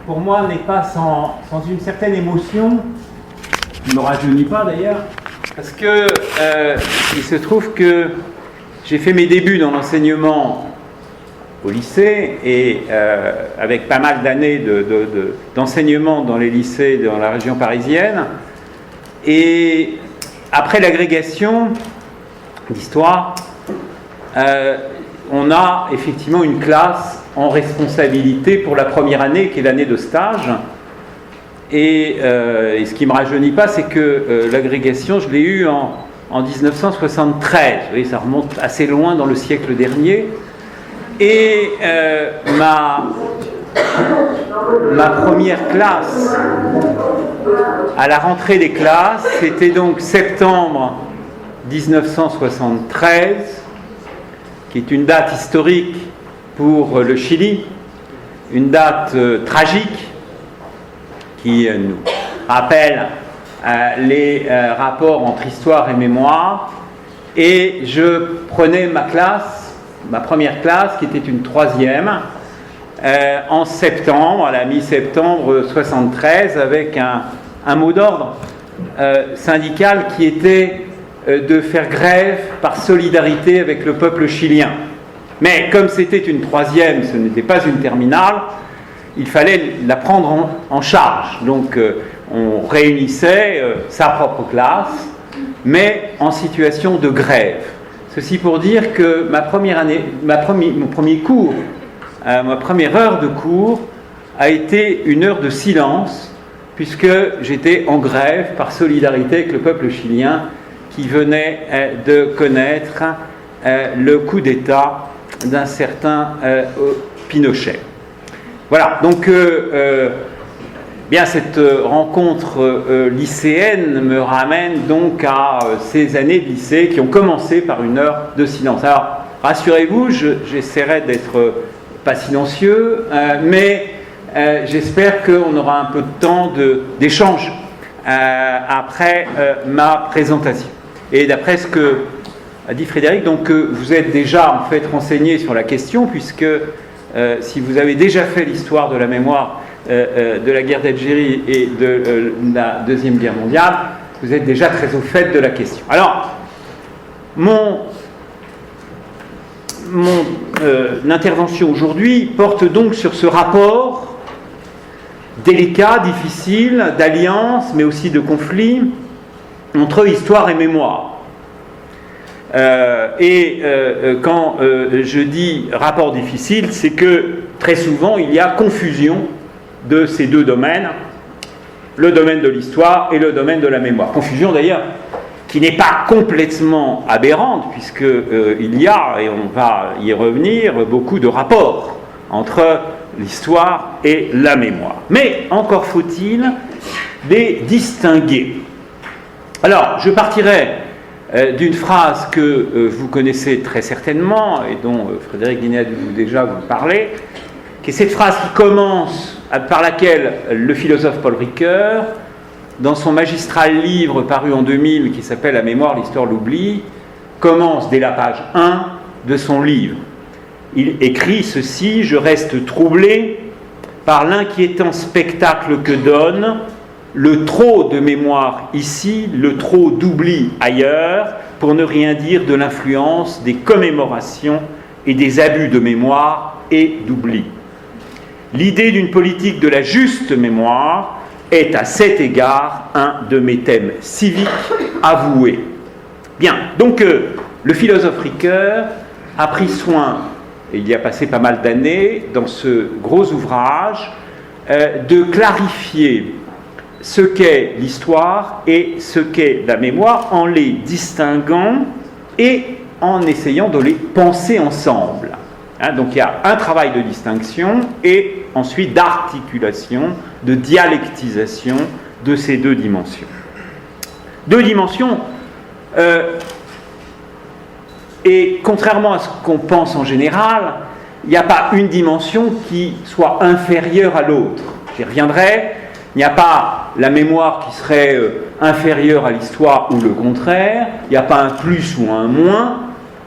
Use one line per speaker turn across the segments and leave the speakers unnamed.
Pour moi, n'est pas sans une certaine émotion, qui ne me rajeunit pas d'ailleurs, parce que il se trouve que j'ai fait mes débuts dans l'enseignement au lycée et avec pas mal d'années d'enseignement dans les lycées dans la région parisienne. Et après l'agrégation d'histoire, on a effectivement une classe en responsabilité pour la première année, qui est l'année de stage. Et ce qui ne me rajeunit pas, c'est que l'agrégation, je l'ai eue en 1973. Vous voyez, ça remonte assez loin dans le siècle dernier. Et ma première classe, à la rentrée des classes, c'était donc septembre 1973, qui est une date historique pour le Chili, une date tragique qui nous rappelle les rapports entre histoire et mémoire. Et je prenais ma première classe, qui était une troisième, en septembre, à la mi-septembre 73, avec un mot d'ordre syndical qui était de faire grève par solidarité avec le peuple chilien. Mais comme c'était une troisième, ce n'était pas une terminale, il fallait la prendre en charge. Donc on réunissait sa propre classe, mais en situation de grève. Ceci pour dire que ma première année, mon premier cours, ma première heure de cours a été une heure de silence, puisque j'étais en grève par solidarité avec le peuple chilien qui venait de connaître le coup d'État d'un certain Pinochet. Voilà, donc bien cette rencontre lycéenne me ramène donc à ces années de lycée qui ont commencé par une heure de silence. Alors, rassurez-vous, j'essaierai d'être pas silencieux, mais j'espère qu'on aura un peu de temps d'échange après ma présentation. Et d'après ce que a dit Frédéric, donc vous êtes déjà en fait renseigné sur la question, puisque si vous avez déjà fait l'histoire de la mémoire de la guerre d'Algérie et de la Deuxième Guerre mondiale, vous êtes déjà très au fait de la question. Alors, mon intervention aujourd'hui porte donc sur ce rapport délicat, difficile, d'alliance, mais aussi de conflit entre histoire et mémoire. Quand je dis rapport difficile, c'est que très souvent il y a confusion de ces deux domaines, le domaine de l'histoire et le domaine de la mémoire. Confusion d'ailleurs qui n'est pas complètement aberrante, puisqu'il y a, et on va y revenir, beaucoup de rapports entre l'histoire et la mémoire. Mais encore faut-il les distinguer. Alors, je partirai d'une phrase que vous connaissez très certainement et dont Frédéric Guinet a dû déjà vous parler, qui est cette phrase qui commence, par laquelle le philosophe Paul Ricoeur, dans son magistral livre paru en 2000 qui s'appelle « La mémoire, l'histoire, l'oubli », commence dès la page 1 de son livre. Il écrit ceci: « Je reste troublé par l'inquiétant spectacle que donne le trop de mémoire ici, le trop d'oubli ailleurs, pour ne rien dire de l'influence des commémorations et des abus de mémoire et d'oubli. L'idée d'une politique de la juste mémoire est à cet égard un de mes thèmes civiques avoués. » Bien, donc le philosophe Ricoeur a pris soin, et il y a passé pas mal d'années, dans ce gros ouvrage, de clarifier ce qu'est l'histoire et ce qu'est la mémoire, en les distinguant et en essayant de les penser ensemble. Donc il y a un travail de distinction et ensuite d'articulation, de dialectisation de ces deux dimensions. Deux dimensions, et contrairement à ce qu'on pense en général, il n'y a pas une dimension qui soit inférieure à l'autre. J'y reviendrai. Il n'y a pas la mémoire qui serait inférieure à l'histoire ou le contraire. Il n'y a pas un plus ou un moins.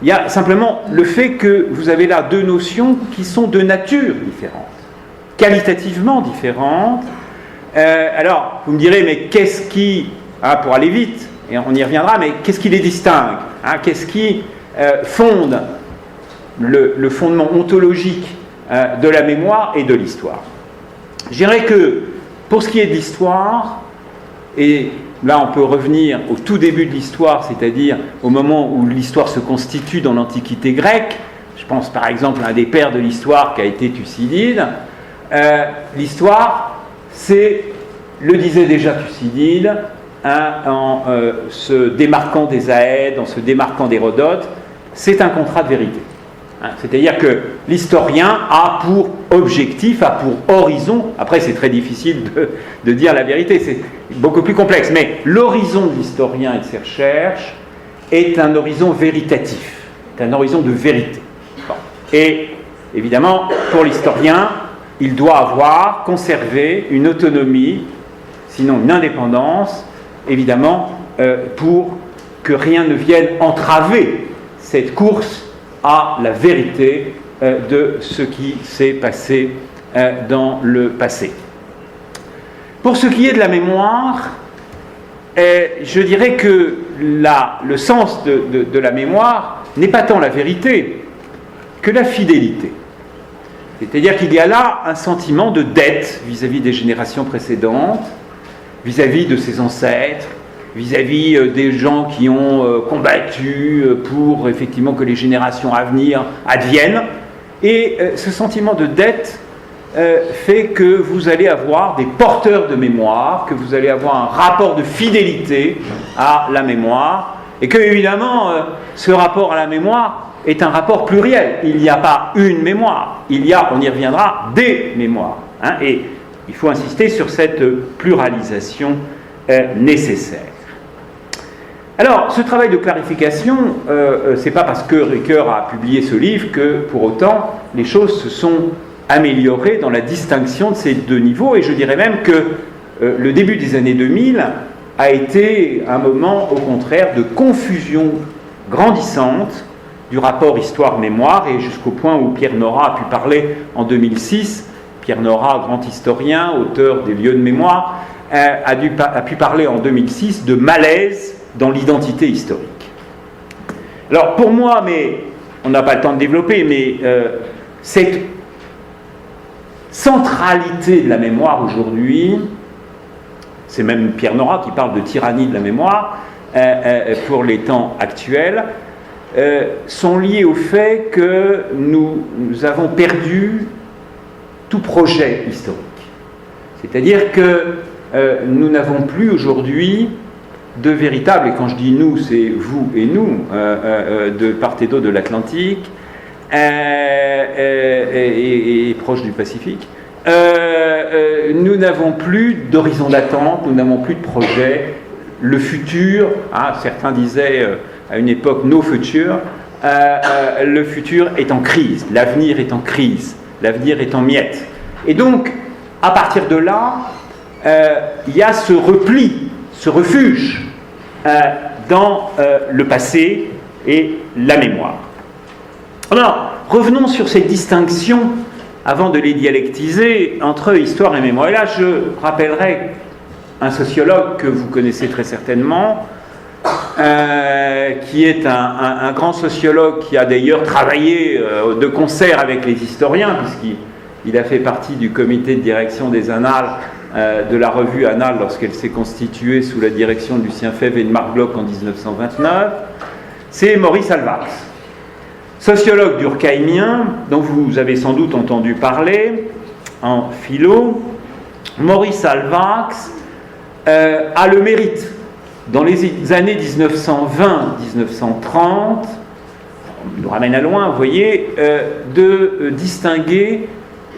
Il y a simplement le fait que vous avez là deux notions qui sont de nature différente. qualitativement différentes. Alors, vous me direz, mais qu'est-ce qui, pour aller vite, et on y reviendra, mais qu'est-ce qui les distingue, qu'est-ce qui fonde le fondement ontologique de la mémoire et de l'histoire? Je dirais que, pour ce qui est de l'histoire, et là on peut revenir au tout début de l'histoire, c'est-à-dire au moment où l'histoire se constitue dans l'Antiquité grecque, je pense par exemple à un des pères de l'histoire qui a été Thucydide, l'histoire, c'est, le disait déjà Thucydide, en se démarquant des Aèdes, en se démarquant d'Hérodote, c'est un contrat de vérité. C'est-à-dire que l'historien a pour objectif, a pour horizon, après c'est très difficile de dire la vérité, c'est beaucoup plus complexe, mais l'horizon de l'historien et de ses recherches est un horizon véritatif, est un horizon de vérité. Bon. Et évidemment, pour l'historien, il doit avoir conservé une autonomie, sinon une indépendance, évidemment, pour que rien ne vienne entraver cette course à la vérité de ce qui s'est passé dans le passé. Pour ce qui est de la mémoire, je dirais que le sens de la mémoire n'est pas tant la vérité que la fidélité. C'est-à-dire qu'il y a là un sentiment de dette vis-à-vis des générations précédentes, vis-à-vis de ses ancêtres, vis-à-vis des gens qui ont combattu pour effectivement que les générations à venir adviennent. Et ce sentiment de dette fait que vous allez avoir des porteurs de mémoire, que vous allez avoir un rapport de fidélité à la mémoire, et que évidemment ce rapport à la mémoire est un rapport pluriel. Il n'y a pas une mémoire, il y a, on y reviendra, des mémoires. Et il faut insister sur cette pluralisation nécessaire. Alors, ce travail de clarification, c'est pas parce que Ricoeur a publié ce livre que, pour autant, les choses se sont améliorées dans la distinction de ces deux niveaux, et je dirais même que le début des années 2000 a été un moment, au contraire, de confusion grandissante du rapport histoire-mémoire, et jusqu'au point où Pierre Nora a pu parler en 2006, Pierre Nora, grand historien, auteur des lieux de mémoire, a pu parler en 2006 de malaise dans l'identité historique. Alors pour moi, mais on n'a pas le temps de développer, mais cette centralité de la mémoire aujourd'hui, c'est même Pierre Nora qui parle de tyrannie de la mémoire pour les temps actuels, sont liées au fait que nous avons perdu tout projet historique. C'est-à-dire que nous n'avons plus aujourd'hui de véritables, et quand je dis nous, c'est vous et nous, de part et d'autre de l'Atlantique, et proche du Pacifique, nous n'avons plus d'horizon d'attente, nous n'avons plus de projet. Le futur, certains disaient à une époque no future, le futur est en crise, l'avenir est en crise, l'avenir est en miettes. Et donc, à partir de là, il y a ce repli, ce refuge dans le passé et la mémoire. Alors, revenons sur cette distinction, avant de les dialectiser, entre histoire et mémoire. Et là, je rappellerai un sociologue que vous connaissez très certainement, qui est un grand sociologue qui a d'ailleurs travaillé de concert avec les historiens, puisqu'il a fait partie du comité de direction des Annales, de la revue Annales, lorsqu'elle s'est constituée sous la direction de Lucien Febvre et de Marc Bloch en 1929, c'est Maurice Alvax, sociologue durkheimien, dont vous avez sans doute entendu parler en philo. Maurice Alvax a le mérite, dans les années 1920-1930, on nous ramène à loin, vous voyez, de distinguer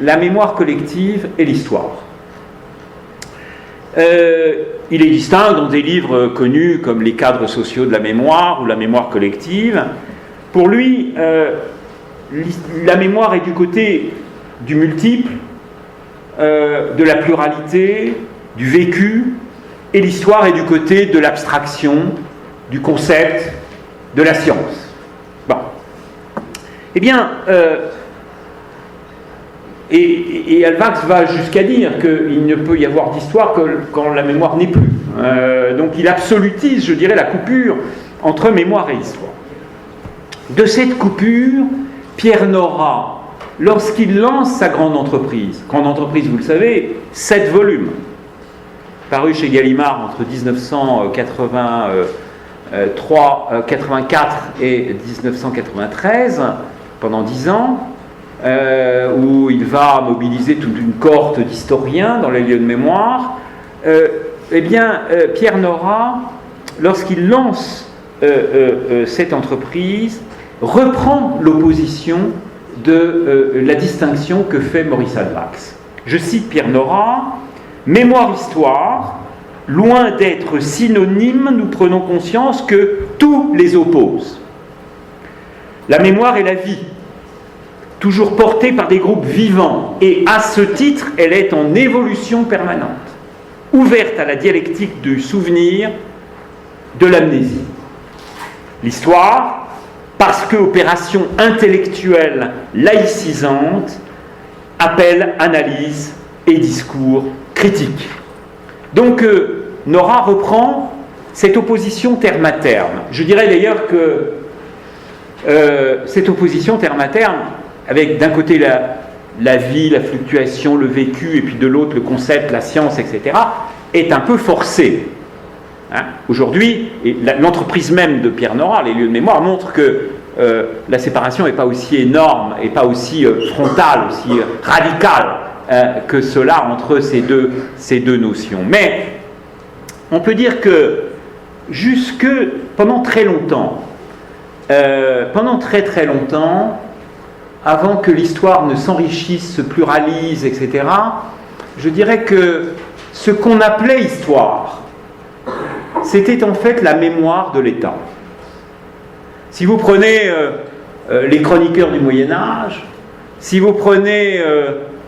la mémoire collective et l'histoire. Il est distinct dans des livres connus comme Les cadres sociaux de la mémoire ou La mémoire collective. Pour lui, la mémoire est du côté du multiple, de la pluralité, du vécu, et l'histoire est du côté de l'abstraction, du concept, de la science. Bon. Eh bien, Et Alvax va jusqu'à dire qu'il ne peut y avoir d'histoire que quand la mémoire n'est plus. Donc il absolutise, je dirais, la coupure entre mémoire et histoire. De cette coupure, Pierre Nora, lorsqu'il lance sa grande entreprise, vous le savez, 7 volumes, paru chez Gallimard entre 1984 et 1993, pendant 10 ans, où il va mobiliser toute une cohorte d'historiens dans les lieux de mémoire, Pierre Nora, lorsqu'il lance cette entreprise, reprend l'opposition de la distinction que fait Maurice Alvax. Je cite Pierre Nora, « Mémoire-histoire, loin d'être synonyme, nous prenons conscience que tout les oppose. La mémoire est la vie, toujours portée par des groupes vivants, et à ce titre, elle est en évolution permanente, ouverte à la dialectique du souvenir, de l'amnésie. L'histoire, parce que opération intellectuelle laïcisante, appelle analyse et discours critique. » Donc, Nora reprend cette opposition terme à terme. Je dirais d'ailleurs que cette opposition terme à terme, avec d'un côté la vie, la fluctuation, le vécu, et puis de l'autre le concept, la science, etc., est un peu forcée. Aujourd'hui, l'entreprise même de Pierre Nora, les lieux de mémoire, montre que la séparation n'est pas aussi énorme et pas aussi frontale, aussi radicale que cela entre ces deux notions. Mais on peut dire que pendant très longtemps, très longtemps, avant que l'histoire ne s'enrichisse, se pluralise, etc., je dirais que ce qu'on appelait histoire, c'était en fait la mémoire de l'État. Si vous prenez les chroniqueurs du Moyen-Âge, si vous prenez,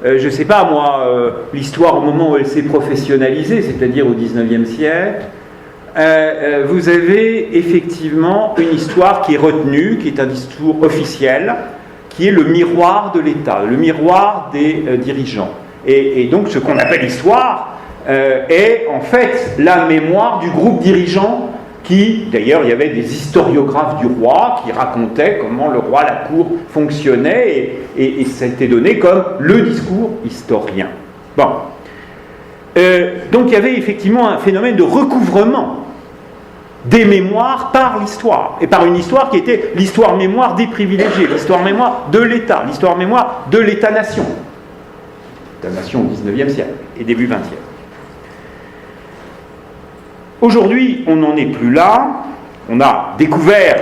je ne sais pas moi, l'histoire au moment où elle s'est professionnalisée, c'est-à-dire au XIXe siècle, vous avez effectivement une histoire qui est retenue, qui est un discours officiel, qui est le miroir de l'État, le miroir des dirigeants. Et donc ce qu'on appelle histoire est en fait la mémoire du groupe dirigeant qui, d'ailleurs, il y avait des historiographes du roi qui racontaient comment le roi, la cour fonctionnait et ça a été donné comme le discours historien. Bon. Donc il y avait effectivement un phénomène de recouvrement des mémoires par l'histoire, et par une histoire qui était l'histoire-mémoire des privilégiés, l'histoire-mémoire de l'État, l'histoire-mémoire de l'État-nation. L'État-nation au XIXe siècle et début XXe. Aujourd'hui, on n'en est plus là. On a découvert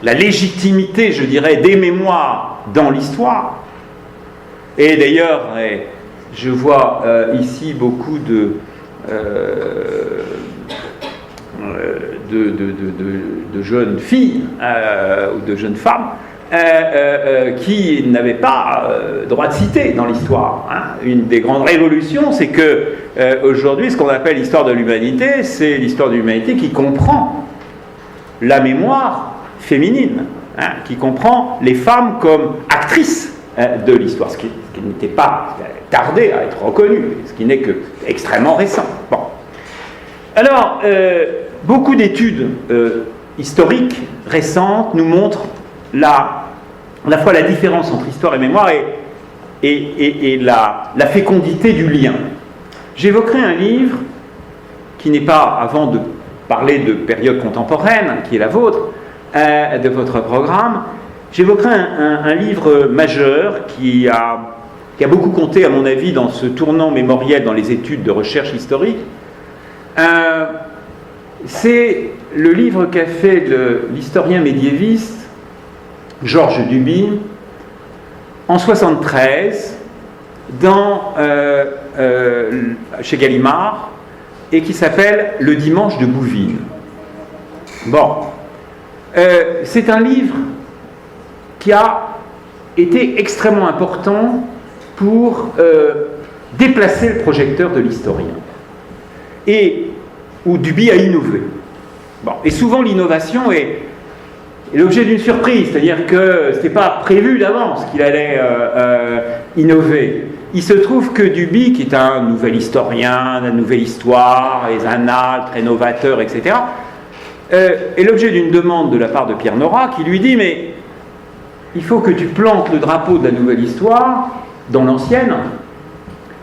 la légitimité, je dirais, des mémoires dans l'histoire. Et d'ailleurs, je vois ici beaucoup de jeunes filles ou de jeunes femmes qui n'avaient pas droit de citer dans l'histoire. Une des grandes révolutions, c'est que aujourd'hui, ce qu'on appelle l'histoire de l'humanité, c'est l'histoire de l'humanité qui comprend la mémoire féminine, qui comprend les femmes comme actrices de l'histoire, ce qui n'était pas tardé à être reconnu, ce qui n'est que extrêmement récent. Bon. Alors, beaucoup d'études historiques récentes nous montrent à la fois la différence entre histoire et mémoire et la fécondité du lien. J'évoquerai un livre qui n'est pas, avant de parler de période contemporaine, qui est la vôtre, de votre programme, j'évoquerai un livre majeur qui a beaucoup compté, à mon avis, dans ce tournant mémoriel dans les études de recherche historique. C'est le livre qu'a fait l'historien médiéviste Georges Duby en 1973 chez Gallimard et qui s'appelle Le Dimanche de Bouvines. Bon, c'est un livre qui a été extrêmement important pour déplacer le projecteur de l'historien et où Duby a innové. Bon, et souvent l'innovation est est l'objet d'une surprise, c'est-à-dire que ce n'était pas prévu d'avance qu'il allait innover. Il se trouve que Duby, qui est un nouvel historien, la nouvelle histoire, les annales, très novateur, etc., est l'objet d'une demande de la part de Pierre Nora qui lui dit « Mais il faut que tu plantes le drapeau de la nouvelle histoire dans l'ancienne,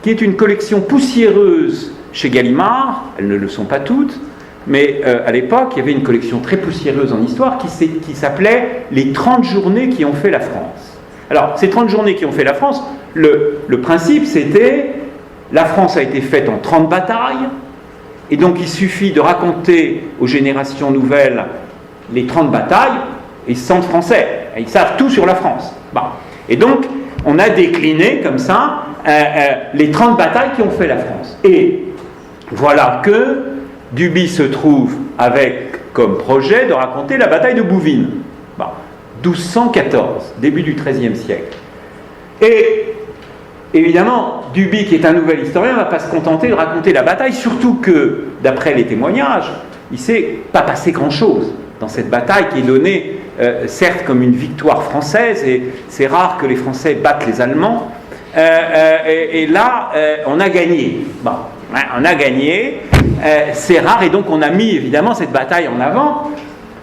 qui est une collection poussiéreuse chez Gallimard, elles ne le sont pas toutes, mais à l'époque, il y avait une collection très poussiéreuse en histoire qui s'appelait « Les 30 journées qui ont fait la France ». Alors, ces 30 journées qui ont fait la France, le principe, c'était la France a été faite en 30 batailles, et donc il suffit de raconter aux générations nouvelles les 30 batailles, et ils se sentent français, et ils savent tout sur la France. Bon. Et donc, on a décliné comme ça les 30 batailles qui ont fait la France. Et voilà que Duby se trouve avec comme projet de raconter la bataille de Bouvines. Bon. 1214, début du XIIIe siècle. Et évidemment, Duby, qui est un nouvel historien, ne va pas se contenter de raconter la bataille, surtout que, d'après les témoignages, il ne s'est pas passé grand-chose dans cette bataille qui est donnée, certes, comme une victoire française, et c'est rare que les Français battent les Allemands, et là, on a gagné. Bon, hein, on a gagné, c'est rare, et donc on a mis, évidemment, cette bataille en avant.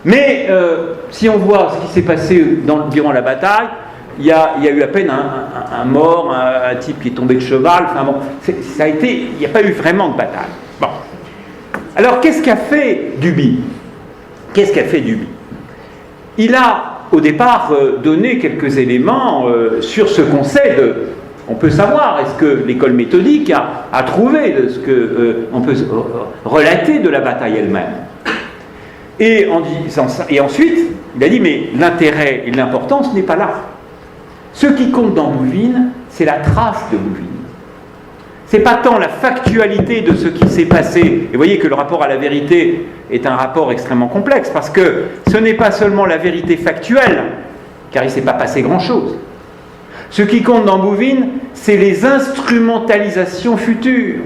Mais si on voit ce qui s'est passé durant la bataille, il y a eu à peine un mort, un type qui est tombé de cheval. Enfin bon, ça a été, il n'y a pas eu vraiment de bataille. Bon. Alors qu'est-ce qu'a fait Duby ? Qu'est-ce qu'a fait Duby ? Il a au départ donné quelques éléments sur ce qu'on sait de. On peut savoir, est-ce que l'école méthodique a trouvé de ce qu'on peut relater de la bataille elle-même ? Et ensuite, il a dit, mais l'intérêt et l'importance n'est pas là. Ce qui compte dans Bouvines, c'est la trace de Bouvines. Ce n'est pas tant la factualité de ce qui s'est passé. Et vous voyez que le rapport à la vérité est un rapport extrêmement complexe, parce que ce n'est pas seulement la vérité factuelle, car il ne s'est pas passé grand-chose. Ce qui compte dans Bouvines, c'est les instrumentalisations futures,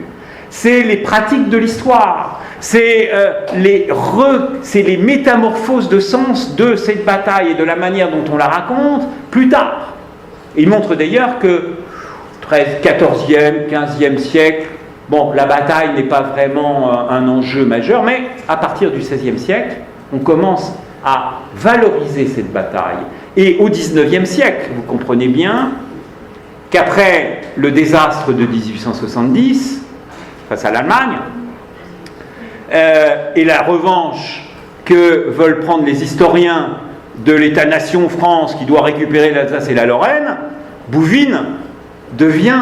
c'est les pratiques de l'histoire, c'est les métamorphoses de sens de cette bataille et de la manière dont on la raconte plus tard. Il montre d'ailleurs que 14e, 15e siècle, bon, la bataille n'est pas vraiment un enjeu majeur, mais à partir du XVIe siècle, on commence à valoriser cette bataille. Et au XIXe siècle, vous comprenez bien qu'après le désastre de 1870, face à l'Allemagne, et la revanche que veulent prendre les historiens de l'État-nation France qui doit récupérer l'Alsace et la Lorraine, Bouvines devient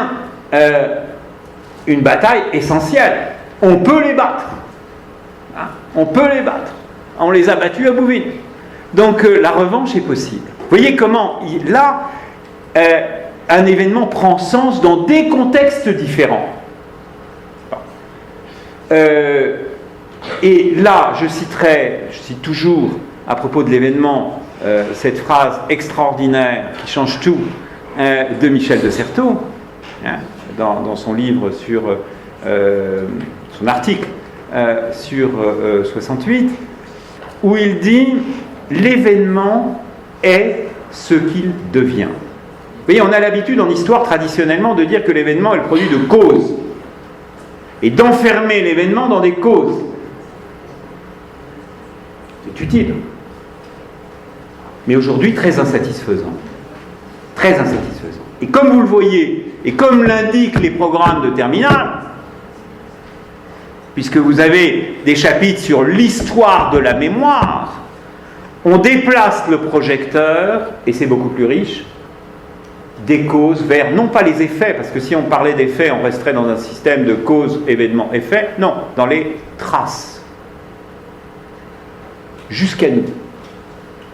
une bataille essentielle. On peut les battre. Hein, on peut les battre. On les a battus à Bouvines. Donc la revanche est possible. Vous voyez comment, là, un événement prend sens dans des contextes différents. Et là, je cite toujours, à propos de l'événement, cette phrase extraordinaire qui change tout de Michel de Certeau, hein, dans son livre sur son article sur 68, où il dit « L'événement est ce qu'il devient ». Vous voyez, on a l'habitude en histoire traditionnellement de dire que l'événement est le produit de causes et d'enfermer l'événement dans des causes. C'est utile, mais aujourd'hui très insatisfaisant. Très insatisfaisant. Et comme vous le voyez, et comme l'indiquent les programmes de terminale, puisque vous avez des chapitres sur l'histoire de la mémoire, on déplace le projecteur, et c'est beaucoup plus riche, des causes vers, non pas les effets, parce que si on parlait d'effets, on resterait dans un système de cause, événement, effet, non, dans les traces. Jusqu'à nous.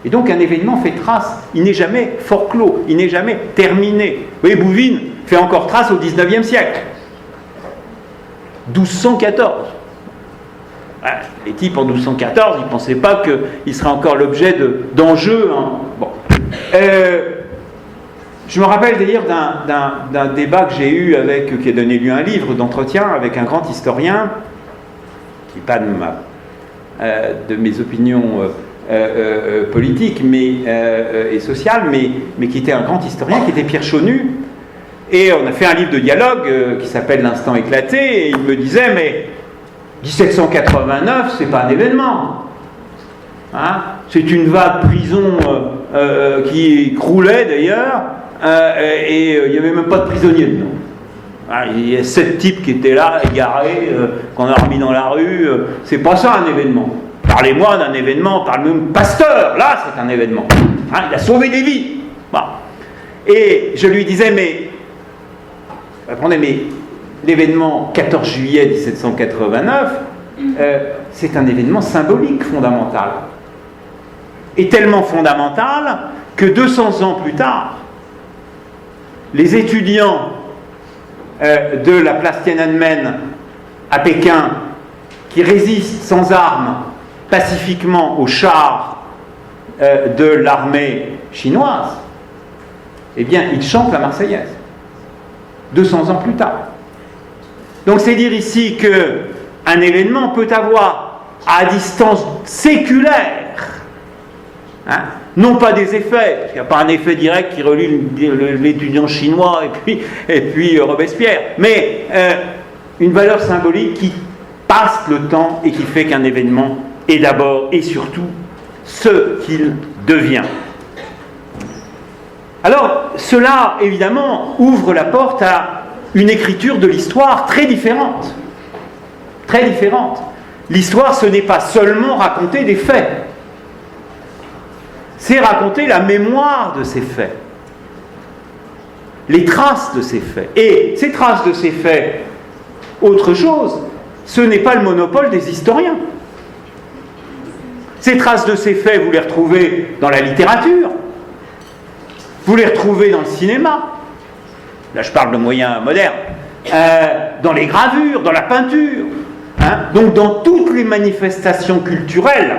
Et donc un événement fait trace, il n'est jamais forclos, il n'est jamais terminé. Vous voyez, Bouvines fait encore trace au XIXe siècle. 1214. Les types en 1214, ils ne pensaient pas qu'il serait encore l'objet d'enjeux. Hein. Bon. Je me rappelle d'ailleurs d'un débat que j'ai eu qui a donné lieu à un livre d'entretien avec un grand historien, qui n'est pas de mes opinions politique et social, mais qui était un grand historien, qui était Pierre Chaunu. Et on a fait un livre de dialogue qui s'appelle L'Instant éclaté, et il me disait, mais 1789, c'est pas un événement. Hein, c'est une vague prison qui croulait d'ailleurs, et il n'y avait même pas de prisonniers dedans. Hein, il y a 7 types qui étaient là, égarés, qu'on a remis dans la rue. C'est pas ça un événement. Parlez-moi d'un événement, parlez-moi Pasteur, là c'est un événement. Hein, il a sauvé des vies. Bon. Et je lui disais, mais l'événement 14 juillet 1789, c'est un événement symbolique fondamental. Et tellement fondamental que 200 ans plus tard, les étudiants de la place Tiananmen à Pékin, qui résistent sans armes pacifiquement aux chars de l'armée chinoise, eh bien, ils chantent la Marseillaise. 200 ans plus tard. Donc c'est dire ici qu'un événement peut avoir à distance séculaire, hein, non pas des effets, parce qu'il n'y a pas un effet direct qui relie l'étudiant chinois et puis Robespierre, mais une valeur symbolique qui passe le temps et qui fait qu'un événement est d'abord et surtout ce qu'il devient. Alors, cela, évidemment, ouvre la porte à une écriture de l'histoire très différente. Très différente. L'histoire, ce n'est pas seulement raconter des faits. C'est raconter la mémoire de ces faits. Les traces de ces faits. Et ces traces de ces faits, autre chose, ce n'est pas le monopole des historiens. Ces traces de ces faits, vous les retrouvez dans la littérature. Vous les retrouvez dans le cinéma, là je parle de moyens modernes, dans les gravures, dans la peinture, hein, donc dans toutes les manifestations culturelles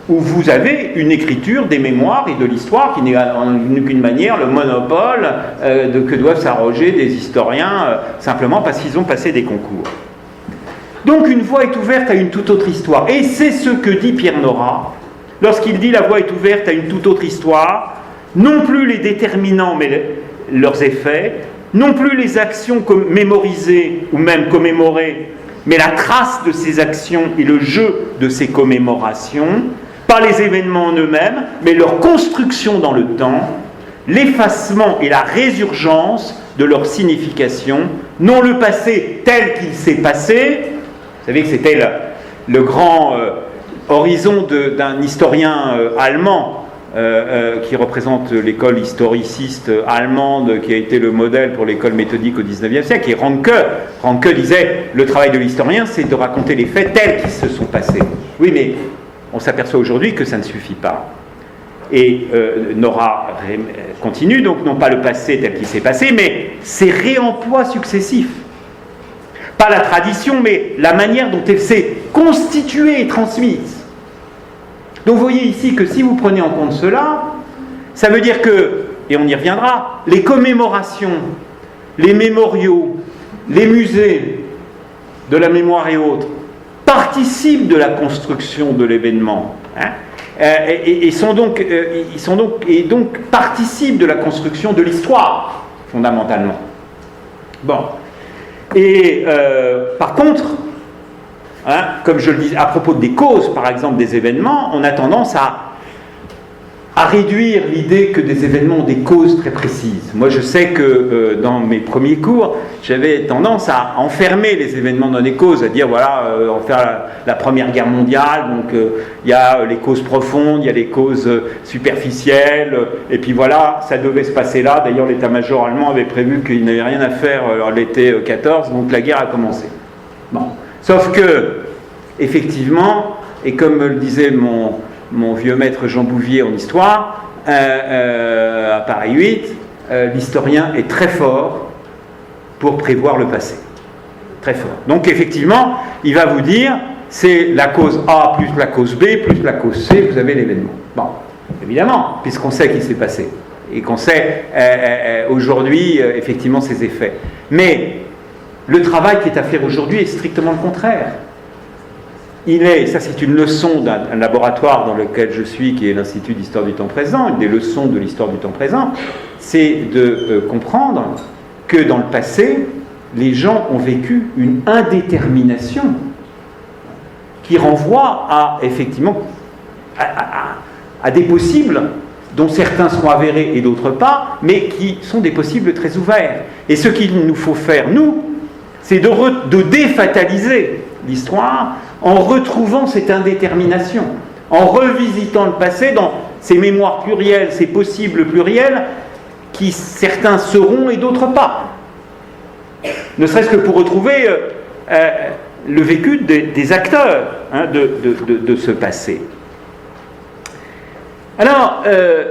où vous avez une écriture des mémoires et de l'histoire qui n'est en aucune manière le monopole que doivent s'arroger des historiens simplement parce qu'ils ont passé des concours. Donc une voie est ouverte à une toute autre histoire. Et c'est ce que dit Pierre Nora lorsqu'il dit la voie est ouverte à une toute autre histoire. Non plus les déterminants, mais leurs effets, non plus les actions mémorisées ou même commémorées, mais la trace de ces actions et le jeu de ces commémorations, pas les événements en eux-mêmes, mais leur construction dans le temps, l'effacement et la résurgence de leur signification, non le passé tel qu'il s'est passé. Vous savez que c'était le grand horizon d'un historien allemand, qui représente l'école historiciste allemande qui a été le modèle pour l'école méthodique au XIXe siècle, qui est Ranke. Ranke disait le travail de l'historien, c'est de raconter les faits tels qu'ils se sont passés. Oui, mais on s'aperçoit aujourd'hui que ça ne suffit pas. Et Nora continue, donc non pas le passé tel qu'il s'est passé, mais ses réemplois successifs. Pas la tradition, mais la manière dont elle s'est constituée et transmise. Donc vous voyez ici que si vous prenez en compte cela, ça veut dire que, et on y reviendra, les commémorations, les mémoriaux, les musées de la mémoire et autres participent de la construction de l'événement, hein, et donc participent de la construction de l'histoire, fondamentalement. Bon. Et par contre, hein, comme je le disais, à propos des causes, par exemple, des événements, on a tendance à réduire l'idée que des événements ont des causes très précises. Moi, je sais que dans mes premiers cours, j'avais tendance à enfermer les événements dans des causes, à dire, voilà, on va faire la Première Guerre mondiale, donc il y a les causes profondes, il y a les causes superficielles, et puis voilà, ça devait se passer là. D'ailleurs, l'état-major allemand avait prévu qu'il n'avait rien à faire l'été 14, donc la guerre a commencé. Bon. Sauf que, effectivement, et comme me le disait mon vieux maître Jean Bouvier en histoire, à Paris 8, l'historien est très fort pour prévoir le passé. Très fort. Donc effectivement, il va vous dire, c'est la cause A plus la cause B plus la cause C, vous avez l'événement. Bon, évidemment, puisqu'on sait qu'il s'est passé, et qu'on sait aujourd'hui, effectivement, ses effets. Mais le travail qui est à faire aujourd'hui est strictement le contraire. ça c'est une leçon d'un laboratoire dans lequel je suis, qui est l'Institut d'Histoire du Temps Présent, une des leçons de l'histoire du temps présent, c'est de comprendre que dans le passé, les gens ont vécu une indétermination qui renvoie à, effectivement, à des possibles dont certains seront avérés et d'autres pas, mais qui sont des possibles très ouverts. Et ce qu'il nous faut faire, nous, c'est de défataliser l'histoire en retrouvant cette indétermination, en revisitant le passé dans ces mémoires plurielles, ces possibles pluriels, qui certains seront et d'autres pas. Ne serait-ce que pour retrouver le vécu des acteurs de ce passé. Alors,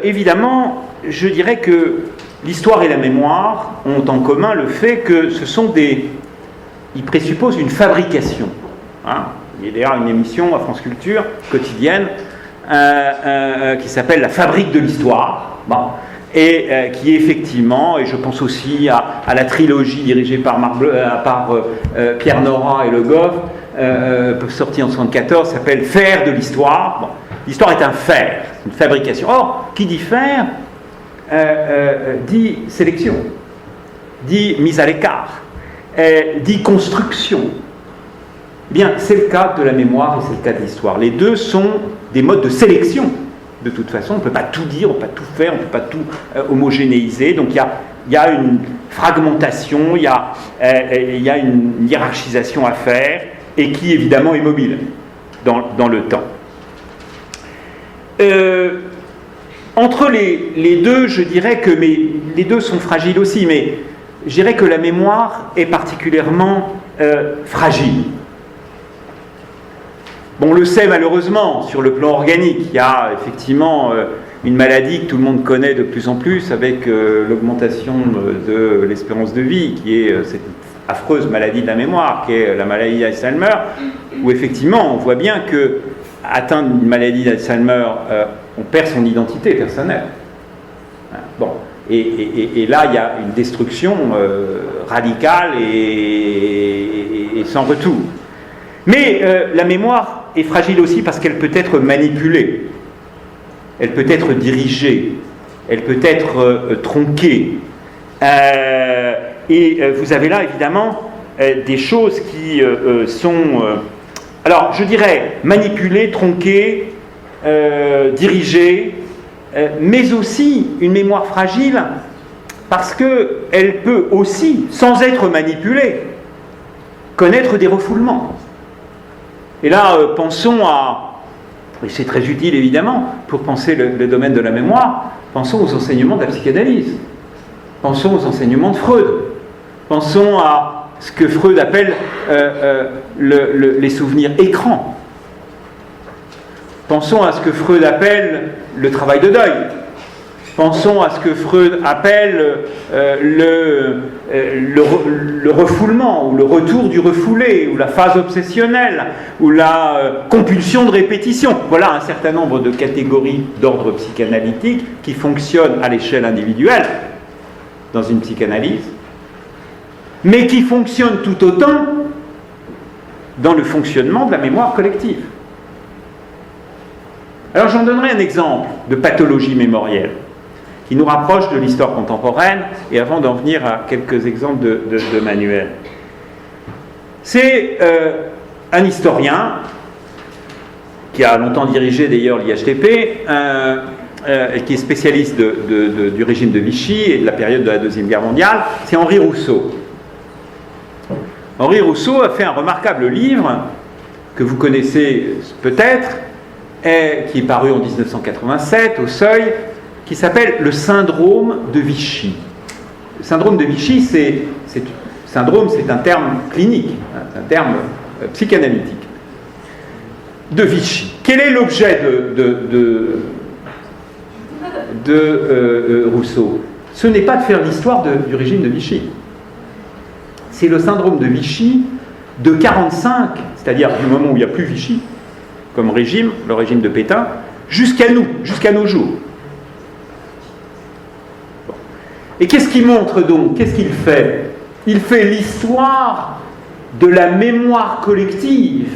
évidemment, je dirais que l'histoire et la mémoire ont en commun le fait que ils présupposent une fabrication. Il y a d'ailleurs une émission à France Culture quotidienne qui s'appelle La Fabrique de l'Histoire. Et qui effectivement, et je pense aussi à la trilogie dirigée par Pierre Nora et Le Goff, sortie en 1974, s'appelle Faire de l'Histoire. L'histoire est un faire, une fabrication. Or, qui dit faire, dit sélection, dit mise à l'écart, dit construction. Bien, c'est le cas de la mémoire et c'est le cas de l'histoire. Les deux sont des modes de sélection. De toute façon, on ne peut pas tout dire, on ne peut pas tout faire, on ne peut pas tout homogénéiser. Donc il y a une fragmentation, il y a une hiérarchisation à faire, et qui évidemment est mobile dans le temps. Entre les deux, je dirais que les deux sont fragiles aussi, mais je dirais que la mémoire est particulièrement fragile. Bon, on le sait malheureusement sur le plan organique, il y a effectivement une maladie que tout le monde connaît de plus en plus avec l'augmentation de l'espérance de vie, qui est cette affreuse maladie de la mémoire, qui est la maladie d'Alzheimer, où effectivement on voit bien que atteindre une maladie d'Alzheimer, on perd son identité personnelle. Bon, et là il y a une destruction radicale et sans retour. Mais la mémoire est fragile aussi parce qu'elle peut être manipulée, elle peut être dirigée, elle peut être tronquée. Et vous avez là évidemment des choses qui sont, alors je dirais manipulées, tronquées, dirigées, mais aussi une mémoire fragile parce qu'elle peut aussi, sans être manipulée, connaître des refoulements. Et là, pensons et c'est très utile évidemment pour penser le domaine de la mémoire, pensons aux enseignements de la psychanalyse, pensons aux enseignements de Freud, pensons à ce que Freud appelle les souvenirs écrans, pensons à ce que Freud appelle le travail de deuil, pensons à ce que Freud appelle le refoulement, ou le retour du refoulé, ou la phase obsessionnelle, ou la compulsion de répétition. Voilà un certain nombre de catégories d'ordre psychanalytique qui fonctionnent à l'échelle individuelle, dans une psychanalyse, mais qui fonctionnent tout autant dans le fonctionnement de la mémoire collective. Alors j'en donnerai un exemple de pathologie mémorielle qui nous rapproche de l'histoire contemporaine, et avant d'en venir à quelques exemples de manuels. C'est un historien qui a longtemps dirigé d'ailleurs l'IHTP, qui est spécialiste du régime de Vichy et de la période de la Deuxième Guerre mondiale, c'est Henri Rousseau. Henri Rousseau a fait un remarquable livre que vous connaissez peut-être, qui est paru en 1987 au Seuil, qui s'appelle le syndrome de Vichy. Le syndrome de Vichy, c'est un terme clinique, c'est un terme psychanalytique. De Vichy. Quel est l'objet de Rousseau? Ce n'est pas de faire l'histoire du régime de Vichy. C'est le syndrome de Vichy de 1945, c'est-à-dire du moment où il n'y a plus Vichy comme régime, le régime de Pétain, jusqu'à nos jours. Et qu'est-ce qu'il montre donc? Qu'est-ce qu'il fait? Il fait l'histoire de la mémoire collective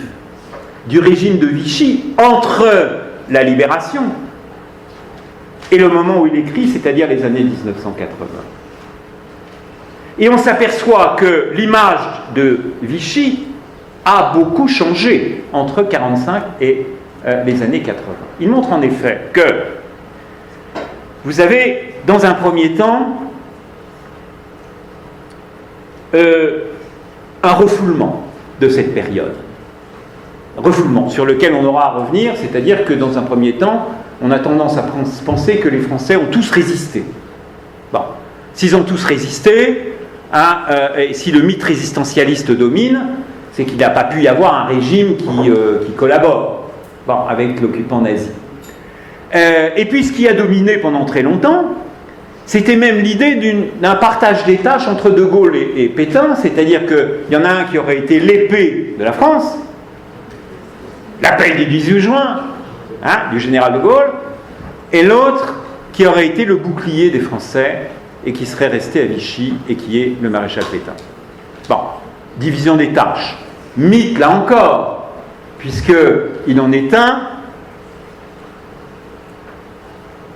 du régime de Vichy entre la libération et le moment où il écrit, c'est-à-dire les années 1980. Et on s'aperçoit que l'image de Vichy a beaucoup changé entre 1945 et les années 80. Il montre en effet que vous avez, dans un premier temps, un refoulement de cette période. Refoulement sur lequel on aura à revenir, c'est-à-dire que dans un premier temps, on a tendance à penser que les Français ont tous résisté. Bon, s'ils ont tous résisté, et si le mythe résistentialiste domine, c'est qu'il n'a pas pu y avoir un régime qui collabore avec l'occupant nazi. Et puis ce qui a dominé pendant très longtemps, c'était même l'idée d'un partage des tâches entre De Gaulle et Pétain, c'est-à-dire qu'il y en a un qui aurait été l'épée de la France, l'appel du 18 juin, du général de Gaulle, et l'autre qui aurait été le bouclier des Français et qui serait resté à Vichy et qui est le maréchal Pétain. Bon, division des tâches. Mythe, là encore, puisqu'il en est un,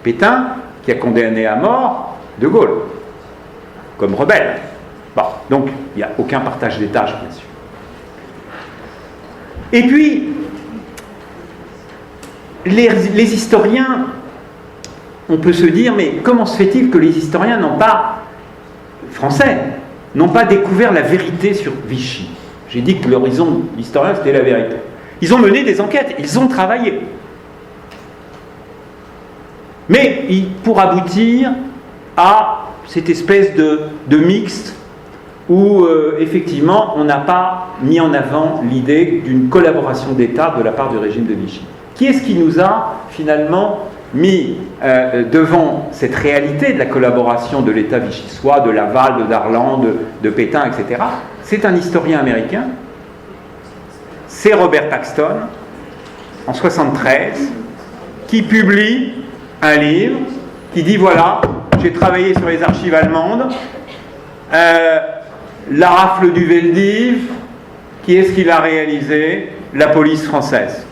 Pétain, qui a condamné à mort De Gaulle, comme rebelle. Bon, donc, il n'y a aucun partage des tâches, bien sûr. Et puis, les historiens, on peut se dire, mais comment se fait-il que les historiens français n'ont pas découvert la vérité sur Vichy? J'ai dit que l'horizon de l'historien, c'était la vérité. Ils ont mené des enquêtes, ils ont travaillé. Mais pour aboutir à cette espèce de mixte où, effectivement, on n'a pas mis en avant l'idée d'une collaboration d'État de la part du régime de Vichy. Qui est-ce qui nous a, finalement, mis devant cette réalité de la collaboration de l'État vichysois, de Laval, de Darlan, de Pétain, etc. C'est un historien américain, c'est Robert Paxton, en 1973, qui publie un livre qui dit, voilà, j'ai travaillé sur les archives allemandes, la rafle du Veldiv, qui est-ce qui l'a réalisé? La police française.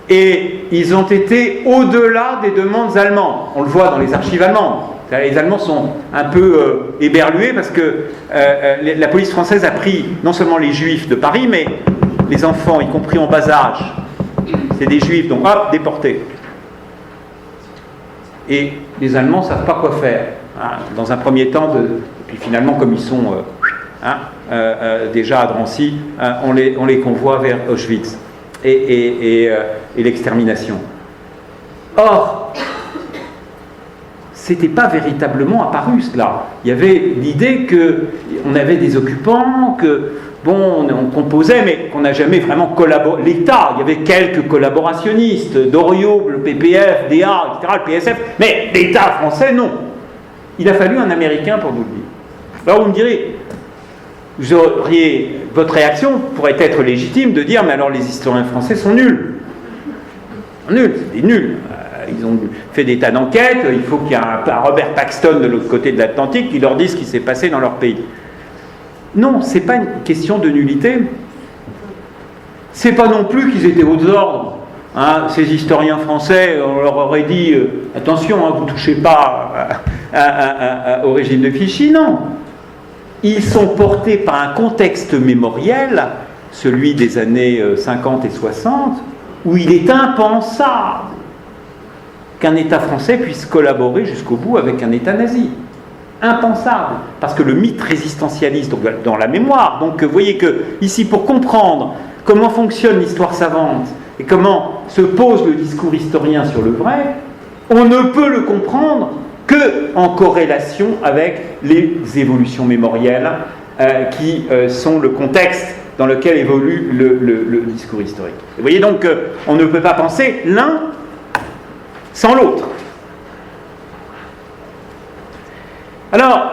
Et ils ont été au-delà des demandes allemandes. On le voit dans les archives allemandes. Les Allemands sont un peu éberlués parce que la police française a pris non seulement les Juifs de Paris, mais les enfants, y compris en bas âge. C'est des Juifs, donc hop, déportés. Et les Allemands ne savent pas quoi faire. Dans un premier temps, puis finalement, comme ils sont déjà à Drancy, on les convoie vers Auschwitz et l'extermination. Or, c'était pas véritablement apparu cela. Il y avait l'idée qu'on avait des occupants, on composait, mais qu'on n'a jamais vraiment collaboré. L'État, il y avait quelques collaborationnistes, Doriot, le PPF, DA, etc., le PSF, mais l'État français, non. Il a fallu un Américain pour nous le dire. Alors vous me direz, votre réaction pourrait être légitime de dire, mais alors les historiens français sont nuls. Nuls, c'est des nuls. Ils ont fait des tas d'enquêtes, il faut qu'il y ait un Robert Paxton de l'autre côté de l'Atlantique qui leur dise ce qui s'est passé dans leur pays. Non, c'est pas une question de nullité. C'est pas non plus qu'ils étaient aux ordres. Ces historiens français, on leur aurait dit attention, vous touchez pas au régime de Vichy, non. Ils sont portés par un contexte mémoriel, celui des années 50 et 60, où il est impensable qu'un État français puisse collaborer jusqu'au bout avec un État nazi. Impensable, parce que le mythe résistentialiste dans la mémoire, donc vous voyez que ici, pour comprendre comment fonctionne l'histoire savante et comment se pose le discours historien sur le vrai, on ne peut le comprendre qu'en corrélation avec les évolutions mémorielles qui sont le contexte dans lequel évolue le discours historique. Vous voyez donc qu'on ne peut pas penser l'un sans l'autre. Alors,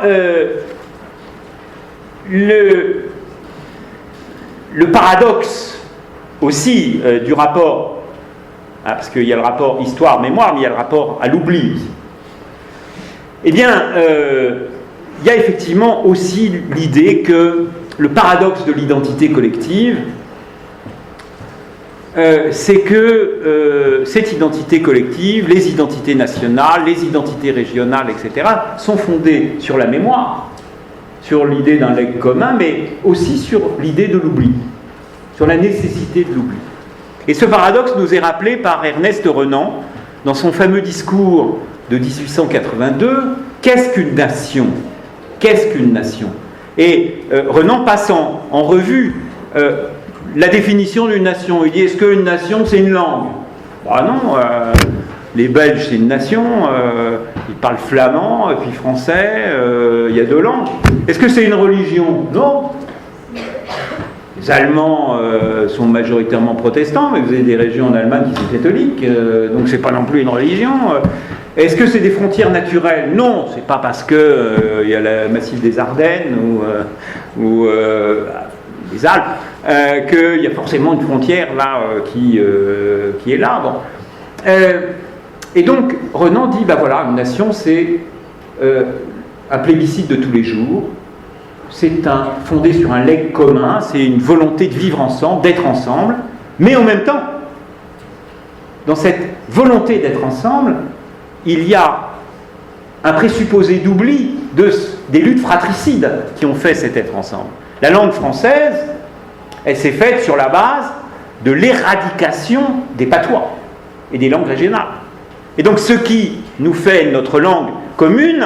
le paradoxe aussi du rapport, parce qu'il y a le rapport histoire-mémoire, mais il y a le rapport à l'oubli aussi. Eh bien, il y a effectivement aussi l'idée que le paradoxe de l'identité collective, c'est que cette identité collective, les identités nationales, les identités régionales, etc., sont fondées sur la mémoire, sur l'idée d'un legs commun, mais aussi sur l'idée de l'oubli, sur la nécessité de l'oubli. Et ce paradoxe nous est rappelé par Ernest Renan dans son fameux discours de 1882, « Qu'est-ce qu'une nation ? Qu'est-ce qu'une nation ?» Et Renan passe en revue la définition d'une nation. Il dit, est-ce qu'une nation, c'est une langue ? Ah non, les Belges, c'est une nation, ils parlent flamand, et puis français, il y a 2 langues. Est-ce que c'est une religion ? Non. Les Allemands sont majoritairement protestants, mais vous avez des régions en Allemagne qui sont catholiques, donc c'est pas non plus une religion. Est-ce que c'est des frontières naturelles ? Non, c'est pas parce que il y a le massif des Ardennes ou les Alpes qu'il y a forcément une frontière là qui est là. Bon. Et donc Renan dit, ben voilà, une nation c'est un plébiscite de tous les jours. C'est fondé sur un legs commun, c'est une volonté de vivre ensemble, d'être ensemble, mais en même temps, dans cette volonté d'être ensemble, il y a un présupposé d'oubli des luttes fratricides qui ont fait cet être ensemble. La langue française, elle s'est faite sur la base de l'éradication des patois et des langues régionales. Et donc ce qui nous fait notre langue commune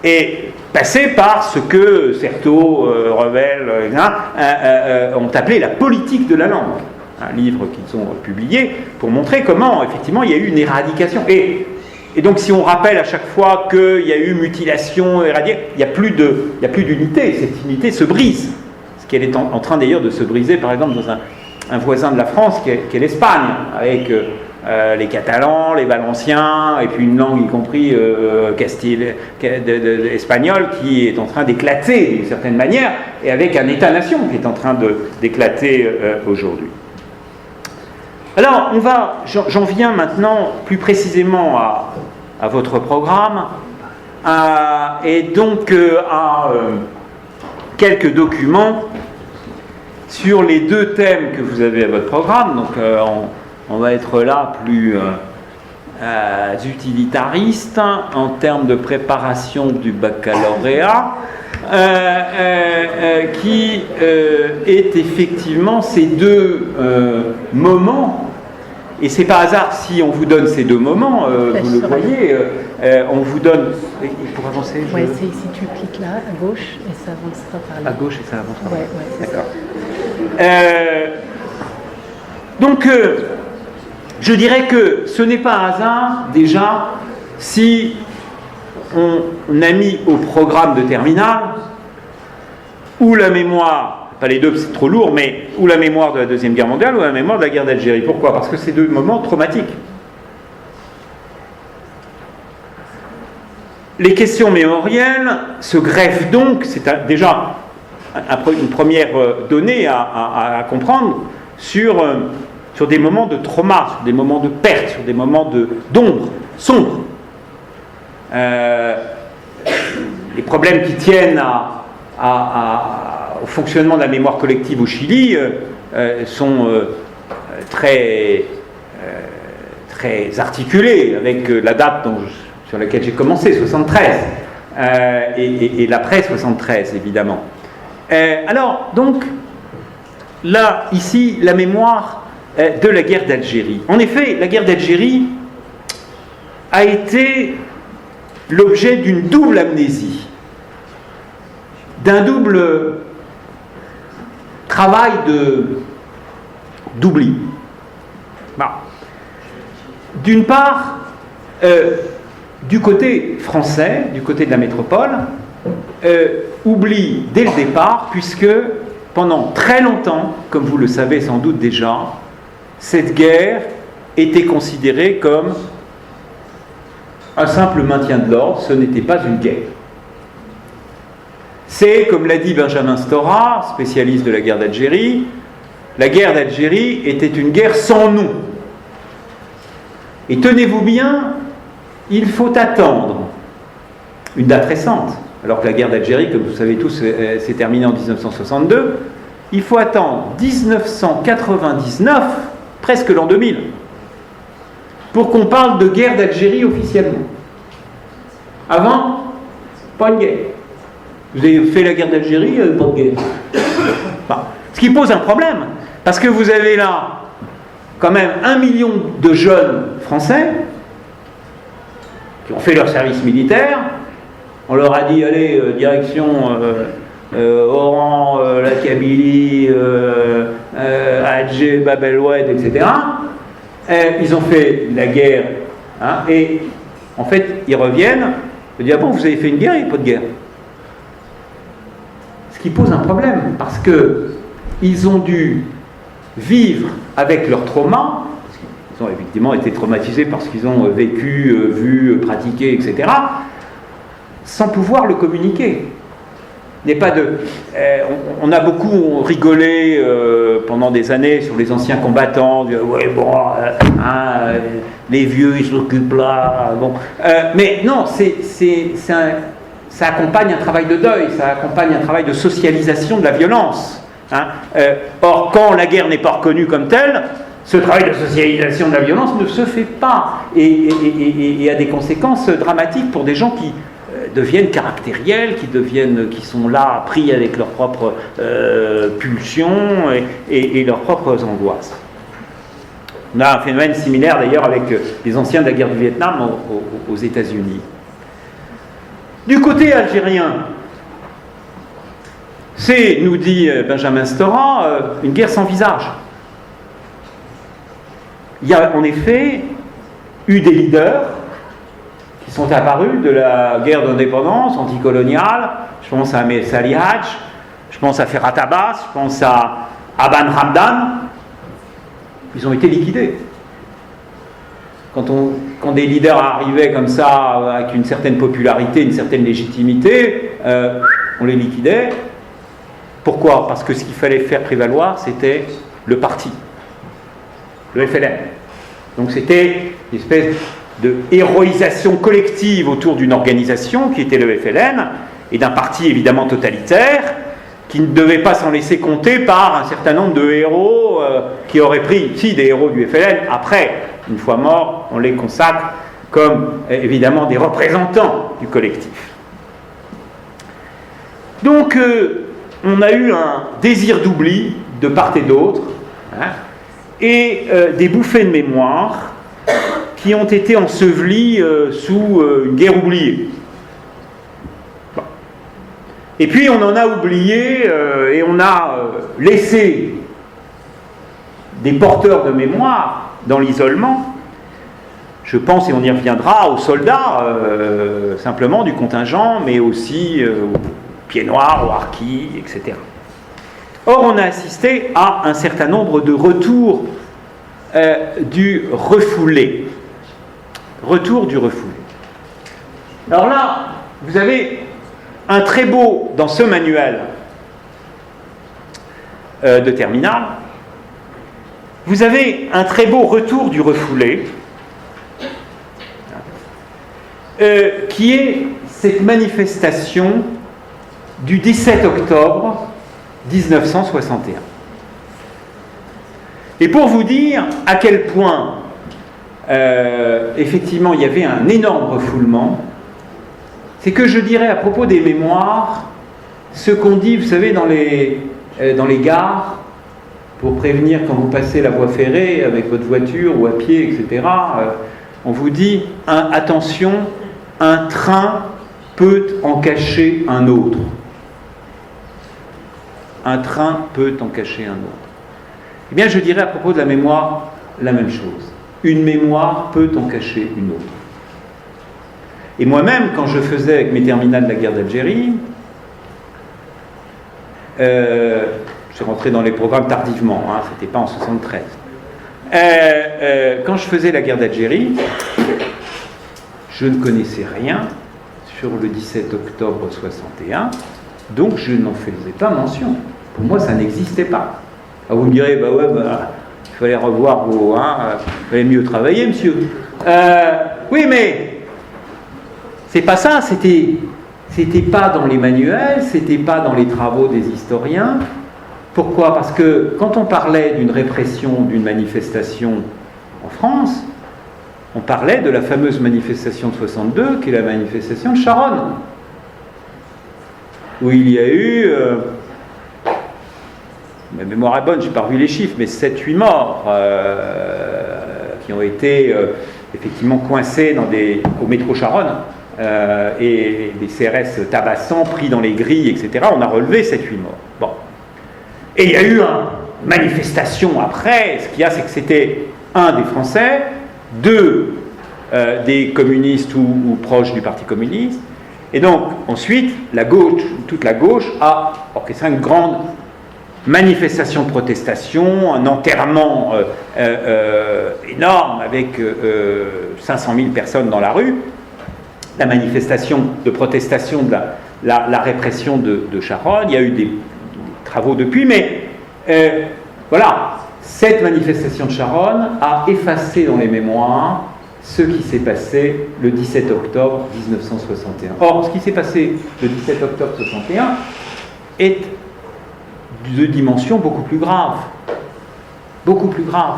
est passé par ce que Certeau, Revel, ont appelé la politique de la langue. Un livre qu'ils ont publié pour montrer comment, effectivement, il y a eu une éradication. Et donc, si on rappelle à chaque fois qu'il y a eu mutilation, éradication, il n'y a plus d'unité. Cette unité se brise. Ce qu'elle est en train d'ailleurs de se briser, par exemple, dans un voisin de la France qui est l'Espagne, avec les Catalans, les Valenciens, et puis une langue y compris espagnole qui est en train d'éclater d'une certaine manière, et avec un État-nation qui est en train d'éclater aujourd'hui. Alors, j'en viens maintenant plus précisément à votre programme, et donc à quelques documents sur les 2 thèmes que vous avez à votre programme. Donc, on va être là plus utilitariste en termes de préparation du baccalauréat, qui est effectivement ces 2 moments. Et c'est pas hasard si on vous donne ces 2 moments, vous le voyez, on vous donne... Pour avancer,
Oui, c'est si tu cliques là, à gauche, et ça avancera par là.
À gauche et ça avancera par là.
Ouais,
d'accord. Donc, je dirais que ce n'est pas un hasard, déjà, si on a mis au programme de terminale, ou la mémoire, pas les 2 c'est trop lourd, mais ou la mémoire de la Deuxième Guerre mondiale, ou la mémoire de la guerre d'Algérie. Pourquoi ? Parce que c'est 2 moments traumatiques. Les questions mémorielles se greffent donc, c'est déjà une première donnée à comprendre, sur des moments de trauma, sur des moments de perte, sur des moments d'ombre, sombre. Les problèmes qui tiennent au fonctionnement de la mémoire collective au Chili sont très articulés, avec la date sur laquelle j'ai commencé, 73, et l'après 73, évidemment. Alors, donc, là, ici, la mémoire de la guerre d'Algérie. En effet, la guerre d'Algérie a été l'objet d'une double amnésie, d'un double travail d'oubli. Bon. D'une part, du côté français, du côté de la métropole, oubli dès le départ, puisque pendant très longtemps, comme vous le savez sans doute déjà, cette guerre était considérée comme un simple maintien de l'ordre, ce n'était pas une guerre. C'est, comme l'a dit Benjamin Stora, spécialiste de la guerre d'Algérie, la guerre d'Algérie était une guerre sans nom. Et tenez-vous bien, il faut attendre une date récente, alors que la guerre d'Algérie, comme vous savez tous, s'est terminée en 1962, il faut attendre 1999, presque l'an 2000, pour qu'on parle de guerre d'Algérie officiellement. Avant, pas une guerre. Vous avez fait la guerre d'Algérie, pas de guerre. Enfin, ce qui pose un problème, parce que vous avez là quand même 1 million de jeunes Français qui ont fait leur service militaire. On leur a dit, allez, direction Oran, la Kabylie, Alger, Bab el-Oued, etc. Ils ont fait la guerre, hein, et en fait, ils reviennent, ils disent, ah bon, vous avez fait une guerre, il n'y a pas de guerre. Ce qui pose un problème, parce qu'ils ont dû vivre avec leur trauma, parce qu'ils ont effectivement été traumatisés parce qu'ils ont vécu, vu, pratiqué, etc., sans pouvoir le communiquer. Il n'y a pas de, on a beaucoup rigolé pendant des années sur les anciens combattants, ouais, bon, les vieux ils s'occupent là, bon. Mais non, ça accompagne un travail de deuil, ça accompagne un travail de socialisation de la violence. Hein. Or, quand la guerre n'est pas reconnue comme telle, ce travail de socialisation de la violence ne se fait pas et a des conséquences dramatiques pour des gens qui deviennent caractériels, qui sont là pris avec leurs propres pulsions et leurs propres angoisses. On a un phénomène similaire d'ailleurs avec les anciens de la guerre du Vietnam aux États-Unis. Du côté algérien, c'est, nous dit Benjamin Stora, une guerre sans visage. Il y a en effet eu des leaders qui sont apparus de la guerre d'indépendance anticoloniale. Je pense à Ahmed Salih Hadj, je pense à Ferhat Abbas, je pense à Aban Hamdan. Ils ont été liquidés. Quand des leaders arrivaient comme ça, avec une certaine popularité, une certaine légitimité, on les liquidait. Pourquoi ? Parce que ce qu'il fallait faire prévaloir, c'était le parti, le FLN. Donc c'était une espèce de héroïsation collective autour d'une organisation qui était le FLN, et d'un parti évidemment totalitaire, qui ne devait pas s'en laisser compter par un certain nombre de héros qui auraient pris, si, des héros du FLN. Après, une fois morts, on les consacre comme évidemment des représentants du collectif. Donc, on a eu un désir d'oubli de part et d'autre, hein, et des bouffées de mémoire qui ont été ensevelies sous une guerre oubliée. Bon. Et puis on en a oublié et on a laissé des porteurs de mémoire dans l'isolement. Je pense, et on y reviendra, aux soldats simplement du contingent, mais aussi aux pieds noirs, aux harkis, etc. Or, on a assisté à un certain nombre de retours du refoulé. Retour du refoulé. Alors là, vous avez un très beau, dans ce manuel de terminale, vous avez un très beau retour du refoulé, qui est cette manifestation du 17 octobre 1961. Et pour vous dire à quel point, effectivement, il y avait un énorme refoulement, c'est que je dirais à propos des mémoires, ce qu'on dit, vous savez, dans les gares, pour prévenir quand vous passez la voie ferrée avec votre voiture ou à pied, etc., on vous dit, attention, un train peut en cacher un autre. Un train peut en cacher un autre. Eh bien, je dirais à propos de la mémoire la même chose. Une mémoire peut en cacher une autre. Et moi-même, quand je faisais avec mes terminales de la guerre d'Algérie, je suis rentré dans les programmes tardivement, hein, c'était pas en 73. Quand je faisais la guerre d'Algérie, je ne connaissais rien sur le 17 octobre 61, donc je n'en faisais pas mention. Pour moi, ça n'existait pas. Alors vous me direz, bah ouais, il fallait revoir vos... il fallait mieux travailler, monsieur. Oui, mais c'est pas ça, c'était c'était pas dans les manuels, c'était pas dans les travaux des historiens. Pourquoi? Parce que quand on parlait d'une répression d'une manifestation en France, on parlait de la fameuse manifestation de 62, qui est la manifestation de Charonne, où il y a eu, ma mémoire est bonne, j'ai pas revu les chiffres, mais 7-8 morts qui ont été effectivement coincés au métro Charonne, et des CRS tabassants pris dans les grilles, etc. On a relevé 7-8 morts. Bon. Et il y a eu une manifestation après. Ce qu'il y a, c'est que c'était un des Français, deux des communistes ou proches du Parti communiste. Et donc, ensuite, la gauche, toute la gauche, a orchestré une grande manifestation de protestation, un enterrement énorme avec 500 000 personnes dans la rue. La manifestation de protestation de la répression de Charonne. Il y a eu des travaux depuis, mais voilà, cette manifestation de Charonne a effacé dans les mémoires ce qui s'est passé le 17 octobre 1961. Or, ce qui s'est passé le 17 octobre 1961 est de dimension beaucoup plus grave. Beaucoup plus grave.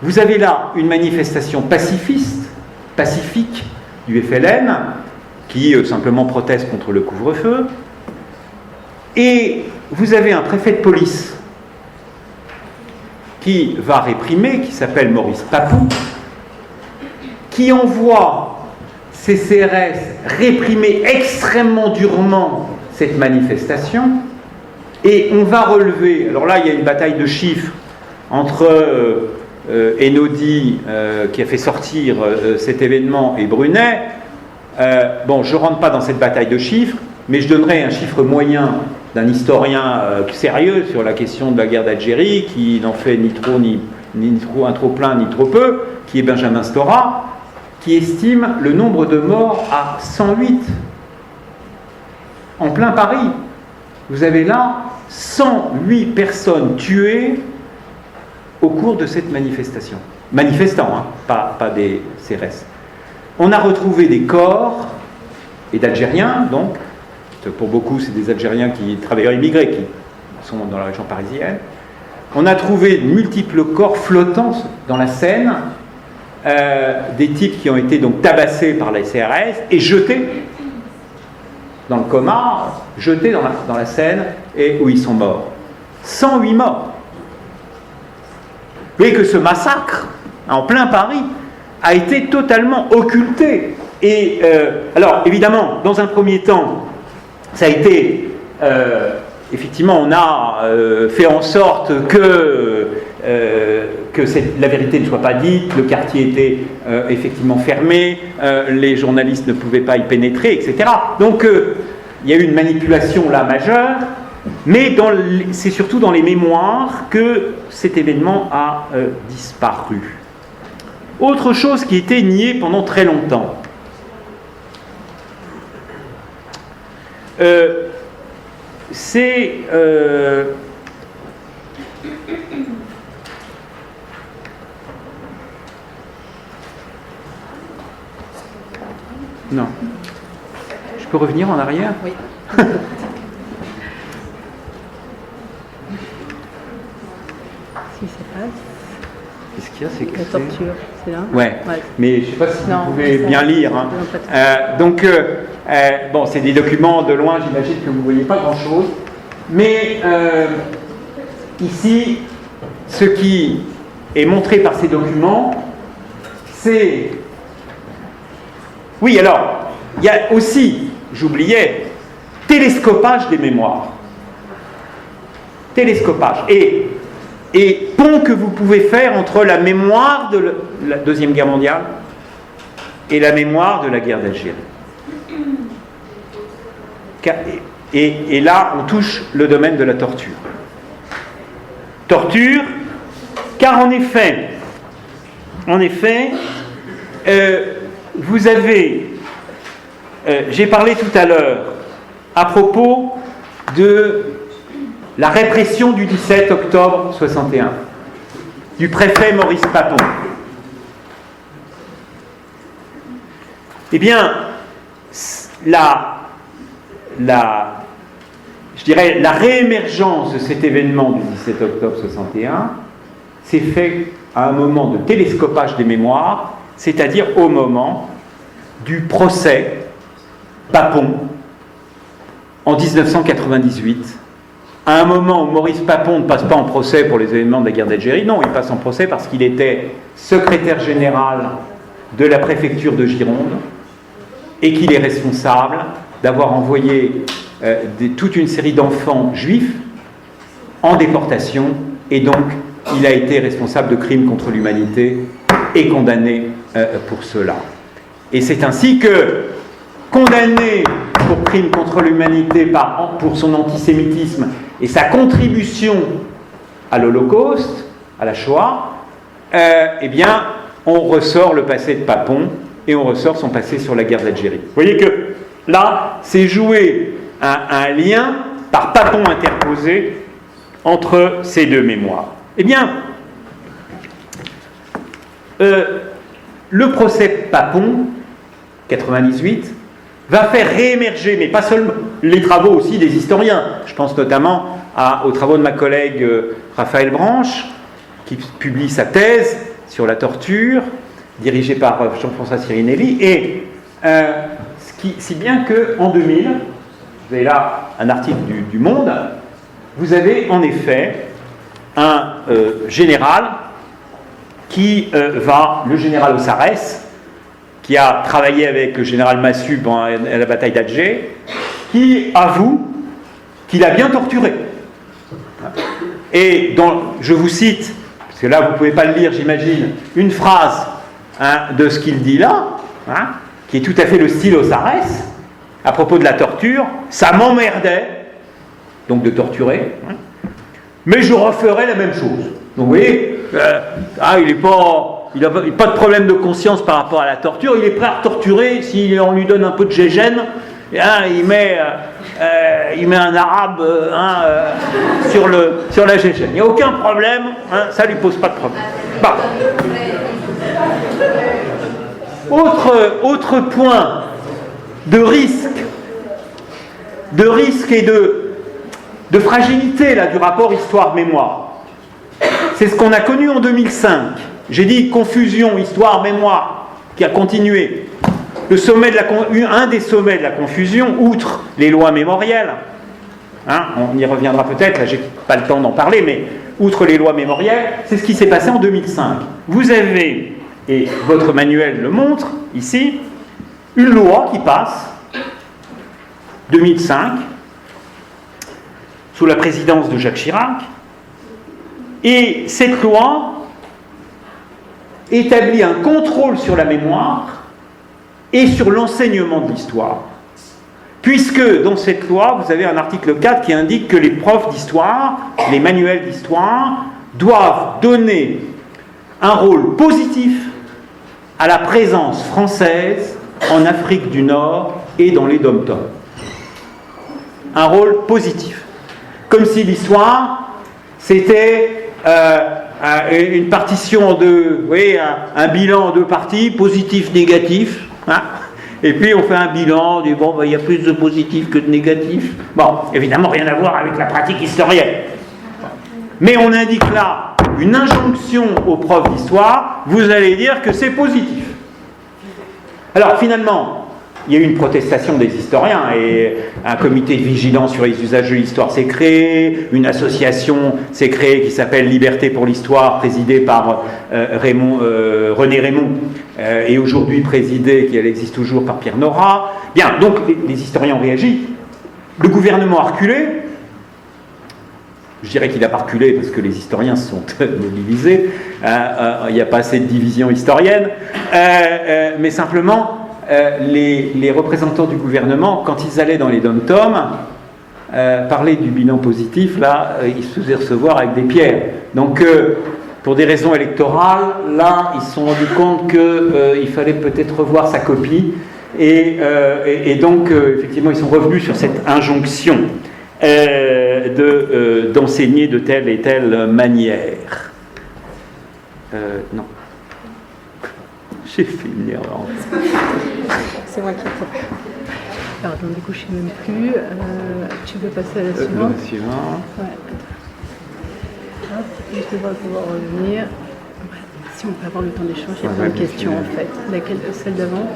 Vous avez là une manifestation pacifique du FLN, qui simplement proteste contre le couvre-feu, et vous avez un préfet de police qui va réprimer, qui s'appelle Maurice Papon, qui envoie ses CRS réprimer extrêmement durement cette manifestation, et on va relever, alors là il y a une bataille de chiffres entre Enodi, qui a fait sortir cet événement, et Brunet. Bon, je ne rentre pas dans cette bataille de chiffres, mais je donnerai un chiffre moyen d'un historien sérieux sur la question de la guerre d'Algérie, qui n'en fait ni trop un trop plein, ni trop peu, qui est Benjamin Stora, qui estime le nombre de morts à 108. En plein Paris, vous avez là 108 personnes tuées au cours de cette manifestation. Manifestants, hein, pas des CRS. On a retrouvé des corps, et d'Algériens, donc, pour beaucoup c'est des Algériens travailleurs immigrés qui sont dans la région parisienne. On a trouvé de multiples corps flottants dans la Seine, des types qui ont été donc tabassés par les CRS et jetés dans le coma, jetés dans la Seine, et où ils sont morts. 108 morts. Vous voyez que ce massacre, en plein Paris, a été totalement occulté. Et alors, évidemment, dans un premier temps, ça a été, effectivement, on a fait en sorte que la vérité ne soit pas dite, le quartier était effectivement fermé, les journalistes ne pouvaient pas y pénétrer, etc. Donc, il y a eu une manipulation là majeure, mais c'est surtout dans les mémoires que cet événement a disparu. Autre chose qui était niée pendant très longtemps. C'est non. Je peux revenir en arrière?
Oui. Si ça passe.
Qu'est-ce qu'il y a? C'est que
la torture, c'est là?
Ouais. Mais je ne sais pas si vous pouvez bien lire. Hein. Donc, bon, c'est des documents de loin, j'imagine que vous ne voyez pas grand-chose. Mais ici, ce qui est montré par ces documents, c'est... Oui, alors, il y a aussi, j'oubliais, télescopage des mémoires. Télescopage. Et pont que vous pouvez faire entre la mémoire de la Deuxième Guerre mondiale et la mémoire de la guerre d'Algérie. Et là, on touche le domaine de la torture. Torture, car en effet, vous avez, j'ai parlé tout à l'heure à propos de la répression du 17 octobre 61, du préfet Maurice Papon. Eh bien, je dirais, la réémergence de cet événement du 17 octobre 61 s'est fait à un moment de télescopage des mémoires, c'est-à-dire au moment du procès Papon en 1998, à un moment où Maurice Papon ne passe pas en procès pour les événements de la guerre d'Algérie, non, il passe en procès parce qu'il était secrétaire général de la préfecture de Gironde et qu'il est responsable d'avoir envoyé toute une série d'enfants juifs en déportation, et donc il a été responsable de crimes contre l'humanité et condamné pour cela. Et c'est ainsi que, condamné pour crimes contre l'humanité pour son antisémitisme et sa contribution à l'Holocauste, à la Shoah, eh bien, on ressort le passé de Papon et on ressort son passé sur la guerre d'Algérie. Vous voyez que là, c'est joué un lien par Papon interposé entre ces deux mémoires. Eh bien, le procès Papon, 98, va faire réémerger, mais pas seulement les travaux aussi des historiens. Je pense notamment aux travaux de ma collègue Raphaël Branche, qui publie sa thèse sur la torture, dirigée par Jean-François Sirinelli, et si bien qu'en 2000, vous avez là un article du Monde, vous avez en effet un général le général Ossarès, qui a travaillé avec le général Massu pendant la bataille d'Alger, qui avoue qu'il a bien torturé. Et je vous cite, parce que là vous ne pouvez pas le lire j'imagine, une phrase de ce qu'il dit là, qui est tout à fait le style Ossarès, à propos de la torture. Ça m'emmerdait, donc de torturer, mais je referais la même chose. Donc vous voyez, il n'a pas de problème de conscience par rapport à la torture, il est prêt à torturer si on lui donne un peu de gégène, il met un arabe sur la gégène. Il n'y a aucun problème, ça ne lui pose pas de problème. Bon. Autre point de risque et de fragilité là, du rapport histoire-mémoire. C'est ce qu'on a connu en 2005. J'ai dit confusion, histoire, mémoire, qui a continué. Un des sommets de la confusion, outre les lois mémorielles, on y reviendra peut-être, là j'ai pas le temps d'en parler, mais outre les lois mémorielles, c'est ce qui s'est passé en 2005. Vous avez, et votre manuel le montre ici, une loi qui passe, 2005, sous la présidence de Jacques Chirac, et cette loi établit un contrôle sur la mémoire et sur l'enseignement de l'histoire. Puisque dans cette loi, vous avez un article 4 qui indique que les profs d'histoire, les manuels d'histoire, doivent donner un rôle positif à la présence française en Afrique du Nord et dans les dom-toms. Un rôle positif. Comme si l'histoire, c'était une partition en deux, vous voyez, un bilan en deux parties, positif, négatif, et puis on fait un bilan, on dit bon, il y a plus de positif que de négatif. Bon, évidemment, rien à voir avec la pratique historienne. Mais on indique là une injonction aux profs d'histoire, vous allez dire que c'est positif. Alors finalement, il y a eu une protestation des historiens et un comité de vigilance sur les usages de l'histoire s'est créé, une association s'est créée qui s'appelle Liberté pour l'Histoire, présidée par René Raymond, et aujourd'hui présidée, elle existe toujours, par Pierre Nora. Bien, donc les historiens ont réagi. Le gouvernement a reculé. Je dirais qu'il n'a pas reculé parce que les historiens se sont mobilisés. Il n'y a pas assez de division historienne. Mais simplement, les représentants du gouvernement, quand ils allaient dans les dom-toms, parler du bilan positif, là, ils se faisaient recevoir avec des pierres. Donc, pour des raisons électorales, là, ils se sont rendus compte qu'il fallait peut-être revoir sa copie. Et donc, effectivement, ils sont revenus sur cette injonction d'enseigner de telle et telle manière. Non. J'ai fait une erreur.
C'est moi qui ai fait. Pardon, du coup, je ne sais même plus. Tu peux passer à la suivante.
La suivante.
Ouais. Hop, je devrais pouvoir revenir. Si on peut avoir le temps d'échange, il y a plein de questions en fait. Laquelle, celle d'avant?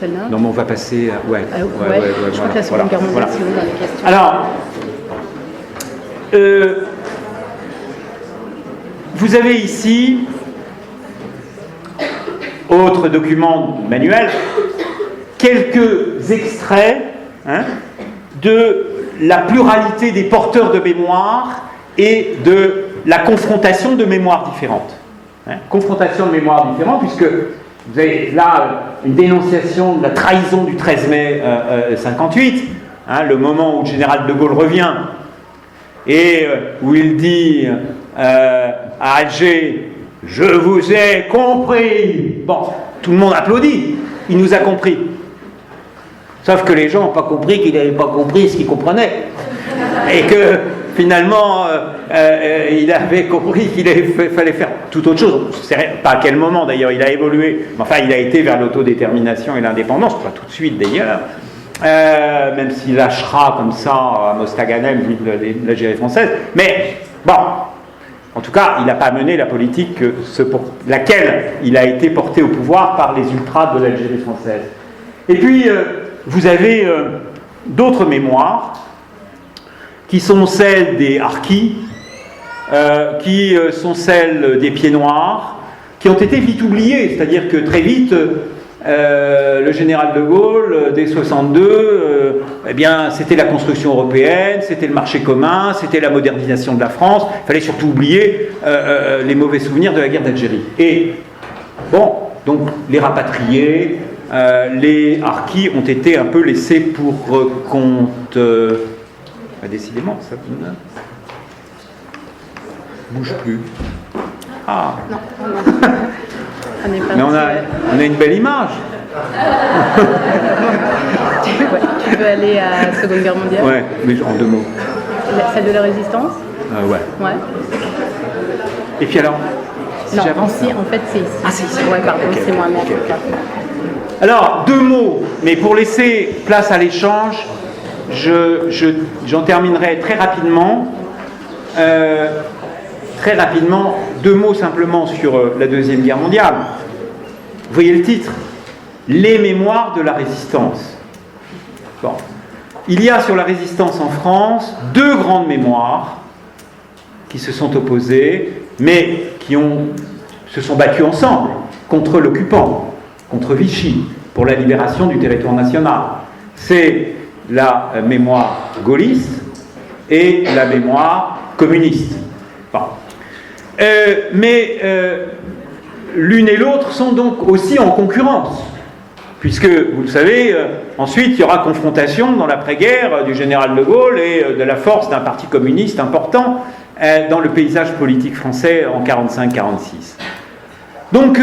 Celle-là?
Non, mais on va passer. Ouais.
Je crois que la Seconde Guerre mondiale, c'est où dans les questions?
Alors, vous avez ici, autre document manuel, quelques extraits de la pluralité des porteurs de mémoire et de la confrontation de mémoires différentes. Confrontation de mémoires différentes, puisque vous avez là une dénonciation de la trahison du 13 mai 58, le moment où le général de Gaulle revient et où il dit à Alger « Je vous ai compris ». Bon, tout le monde applaudit, il nous a compris. Sauf que les gens n'ont pas compris qu'il n'avait pas compris ce qu'il comprenait. Et que finalement, il avait compris qu'il fallait faire tout autre chose. Je ne sais pas à quel moment d'ailleurs, il a évolué. Enfin, il a été vers l'autodétermination et l'indépendance, pas tout de suite d'ailleurs. Même s'il lâchera comme ça à Mostaganem, vu de l'Algérie française. Mais bon, en tout cas, il n'a pas mené la politique pour laquelle il a été porté au pouvoir par les ultras de l'Algérie française. Et puis, vous avez d'autres mémoires qui sont celles des harkis, qui sont celles des pieds noirs, qui ont été vite oubliées. C'est-à-dire que très vite, le général de Gaulle, dès 62, eh bien, c'était la construction européenne, c'était le marché commun, c'était la modernisation de la France. Il fallait surtout oublier les mauvais souvenirs de la guerre d'Algérie. Et bon, donc les rapatriés, les harkis ont été un peu laissés pour compte. Décidément, ça ne bouge plus. Ah.
Non, on est parti.
Mais on a une belle image.
Tu veux aller à la Seconde Guerre mondiale?
Ouais, mais en 2 mots.
Celle de la résistance?
Ouais.
Ouais.
Et puis alors
si non, j'avance, ici, en fait, c'est ici.
Ah, c'est ici.
Ouais, pardon,
okay.
C'est moi, merde.
Okay. Alors, 2 mots, mais pour laisser place à l'échange, j'en terminerai très rapidement. 2 mots simplement sur la Deuxième Guerre mondiale. Vous voyez le titre, les mémoires de la résistance. Bon. Il y a sur la résistance en France 2 grandes mémoires qui se sont opposées, mais qui se sont battues ensemble contre l'occupant, contre Vichy, pour la libération du territoire national. C'est la mémoire gaulliste et la mémoire communiste. Bon. Mais l'une et l'autre sont donc aussi en concurrence, puisque, vous le savez, ensuite il y aura confrontation dans l'après-guerre du général de Gaulle et de la force d'un parti communiste important dans le paysage politique français en 1945-1946. Donc,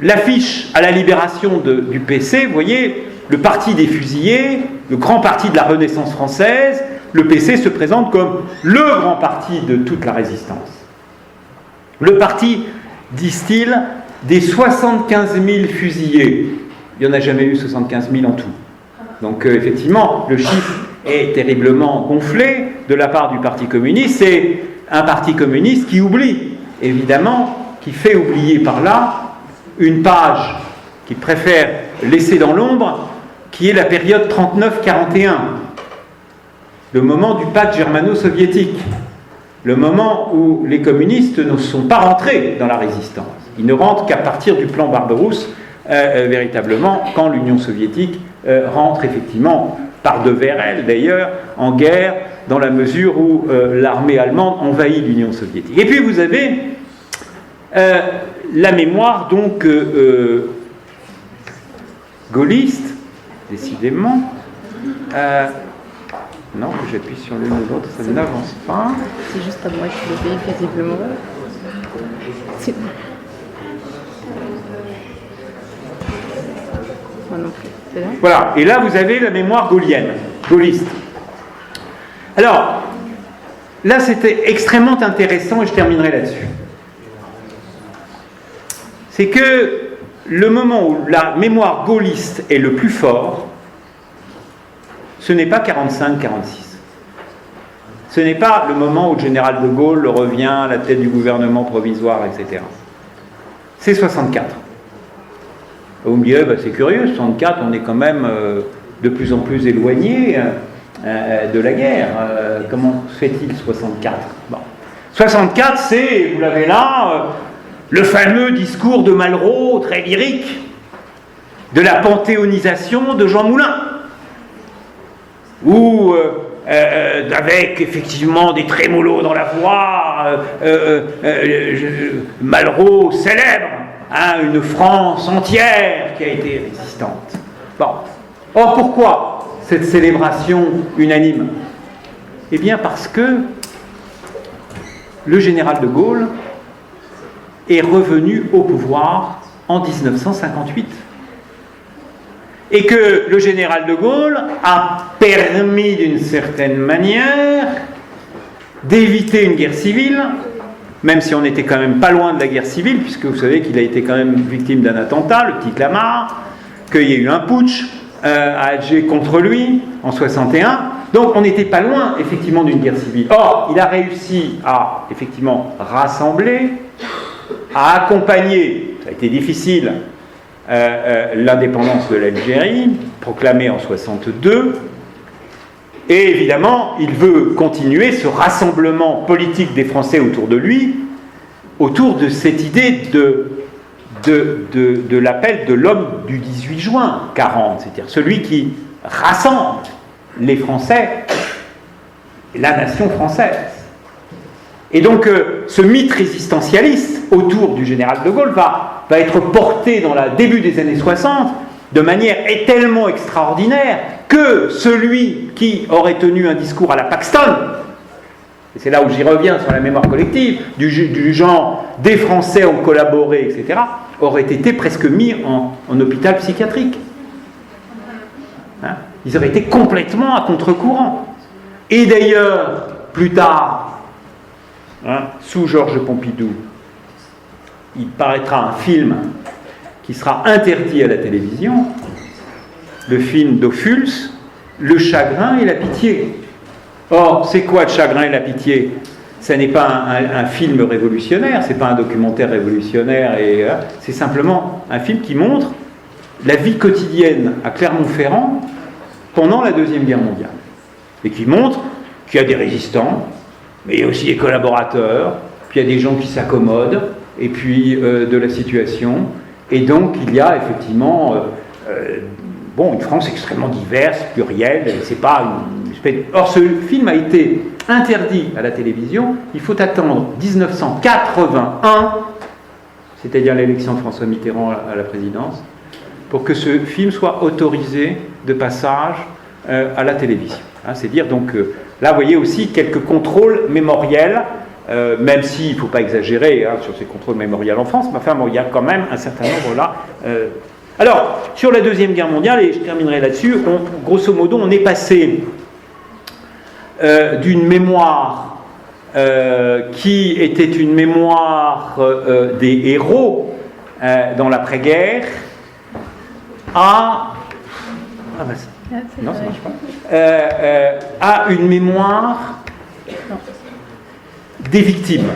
l'affiche à la libération du PC, vous voyez, le parti des fusillés, le grand parti de la Renaissance française, le PC se présente comme le grand parti de toute la résistance. Le parti, disent-ils, des 75 000 fusillés. Il n'y en a jamais eu 75 000 en tout. Donc effectivement, le chiffre est terriblement gonflé de la part du Parti communiste. C'est un Parti communiste qui oublie, évidemment, qui fait oublier par là une page qu'il préfère laisser dans l'ombre, qui est la période 39-41, le moment du pacte germano-soviétique, le moment où les communistes ne sont pas rentrés dans la résistance. Ils ne rentrent qu'à partir du plan Barberousse, véritablement, quand l'Union soviétique rentre effectivement, par devers elle d'ailleurs, en guerre, dans la mesure où l'armée allemande envahit l'Union soviétique. Et puis vous avez la mémoire donc gaulliste, décidément. Non, que j'appuie sur l'une ou l'autre, ça n'avance pas.
C'est juste à moi qui le vais, visiblement. Moi non plus. C'est là.
Voilà, et là vous avez la mémoire gaullienne, gaulliste. Alors, là c'était extrêmement intéressant et je terminerai là-dessus. C'est que le moment où la mémoire gaulliste est le plus fort, ce n'est pas 45-46. Ce n'est pas le moment où le général de Gaulle revient à la tête du gouvernement provisoire, etc. C'est 64. Vous me direz, c'est curieux, 64, on est quand même de plus en plus éloigné de la guerre. Comment se fait-il 64 ? 64, c'est, vous l'avez là, le fameux discours de Malraux, très lyrique, de la panthéonisation de Jean Moulin, où, avec effectivement des trémolos dans la voix, Malraux célèbre une France entière qui a été résistante. Or, pourquoi cette célébration unanime ? Eh bien, parce que le général de Gaulle est revenu au pouvoir en 1958. Et que le général de Gaulle a permis d'une certaine manière d'éviter une guerre civile, même si on n'était quand même pas loin de la guerre civile, puisque vous savez qu'il a été quand même victime d'un attentat, le petit Clamart, qu'il y a eu un putsch à Alger contre lui en 61. Donc on n'était pas loin effectivement d'une guerre civile. Or, il a réussi à effectivement rassembler, à accompagner, ça a été difficile, l'indépendance de l'Algérie, proclamée en 62, et évidemment, il veut continuer ce rassemblement politique des Français autour de lui, autour de cette idée de l'appel de l'homme du 18 juin 40, c'est-à-dire celui qui rassemble les Français, la nation française. Et donc, ce mythe résistentialiste autour du général de Gaulle va être porté dans le début des années 60 de manière tellement extraordinaire que celui qui aurait tenu un discours à la Paxton, et c'est là où j'y reviens sur la mémoire collective, du genre « des Français ont collaboré », etc., aurait été presque mis en hôpital psychiatrique. Ils auraient été complètement à contre-courant. Et d'ailleurs, plus tard, sous Georges Pompidou, il paraîtra un film qui sera interdit à la télévision, le film d'Ophuls, Le chagrin et la pitié. Or, c'est quoi le chagrin et la pitié ? Ce n'est pas un film révolutionnaire, ce n'est pas un documentaire révolutionnaire, c'est simplement un film qui montre la vie quotidienne à Clermont-Ferrand pendant la Deuxième Guerre mondiale. Et qui montre qu'il y a des résistants, mais il y a aussi des collaborateurs, puis il y a des gens qui s'accommodent, et puis de la situation. Et donc, il y a effectivement une France extrêmement diverse, plurielle, c'est pas une espèce... Or, ce film a été interdit à la télévision, il faut attendre 1981, c'est-à-dire l'élection de François Mitterrand à la présidence, pour que ce film soit autorisé de passage à la télévision. C'est-à-dire, donc, là, vous voyez aussi quelques contrôles mémoriels, même s'il ne faut pas exagérer sur ces contrôles mémoriels en France, mais enfin, il y a quand même un certain nombre là. Alors, sur la Deuxième Guerre mondiale, et je terminerai là-dessus, grosso modo, on est passé d'une mémoire qui était une mémoire des héros dans l'après-guerre à... non, ça marche pas. À une mémoire des victimes.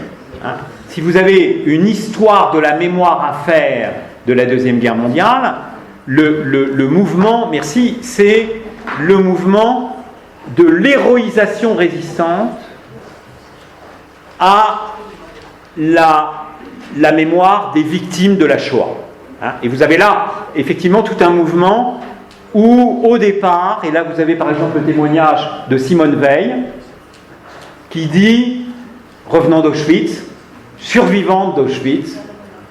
Si vous avez une histoire de la mémoire à faire de la Deuxième Guerre mondiale, le mouvement, merci, c'est le mouvement de l'héroïsation résistante à la mémoire des victimes de la Shoah. Et vous avez là, effectivement, tout un mouvement où, au départ, et là vous avez par exemple le témoignage de Simone Veil, qui dit, revenant d'Auschwitz, survivante d'Auschwitz,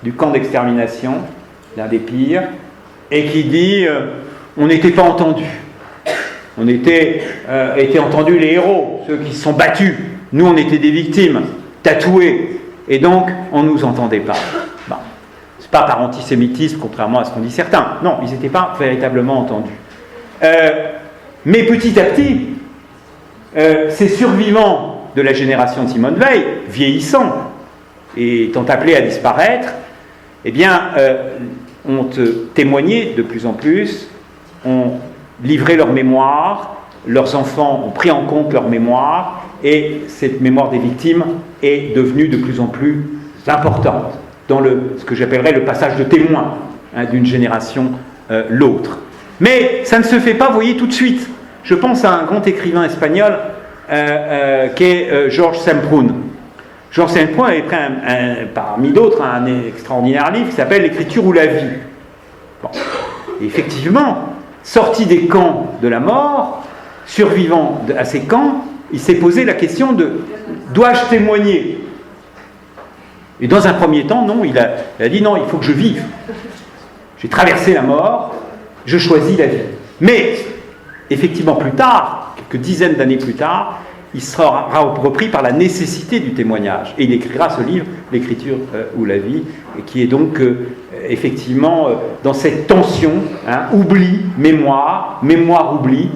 du camp d'extermination, l'un des pires, et qui dit on n'était pas entendus. On était entendus les héros, ceux qui se sont battus. Nous, on était des victimes, tatouées, et donc on ne nous entendait pas. Bon. C'est pas par antisémitisme, contrairement à ce qu'ont dit certains. Non, ils n'étaient pas véritablement entendus. Mais petit à petit, ces survivants de la génération de Simone Veil, vieillissant et étant appelés à disparaître, eh bien, ont témoigné de plus en plus, ont livré leur mémoire, leurs enfants ont pris en compte leur mémoire, et cette mémoire des victimes est devenue de plus en plus importante dans ce que j'appellerais le passage de témoin d'une génération l'autre. Mais ça ne se fait pas, vous voyez, tout de suite. Je pense à un grand écrivain espagnol qui est Georges Semprún. Georges Semprún avait pris parmi d'autres un extraordinaire livre qui s'appelle L'écriture ou la vie. Bon. Et effectivement, sorti des camps de la mort, survivant à ces camps, il s'est posé la question de « dois-je témoigner ?» Et dans un premier temps, non, il a dit « non, il faut que je vive. J'ai traversé la mort, je choisis la vie. » Mais, effectivement, plus tard, quelques dizaines d'années plus tard, il sera repris par la nécessité du témoignage. Et il écrira ce livre, L'écriture ou la vie, qui est donc effectivement dans cette tension, oubli, mémoire, mémoire-oubli,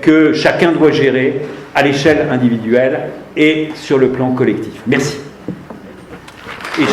que chacun doit gérer à l'échelle individuelle et sur le plan collectif. Merci. Et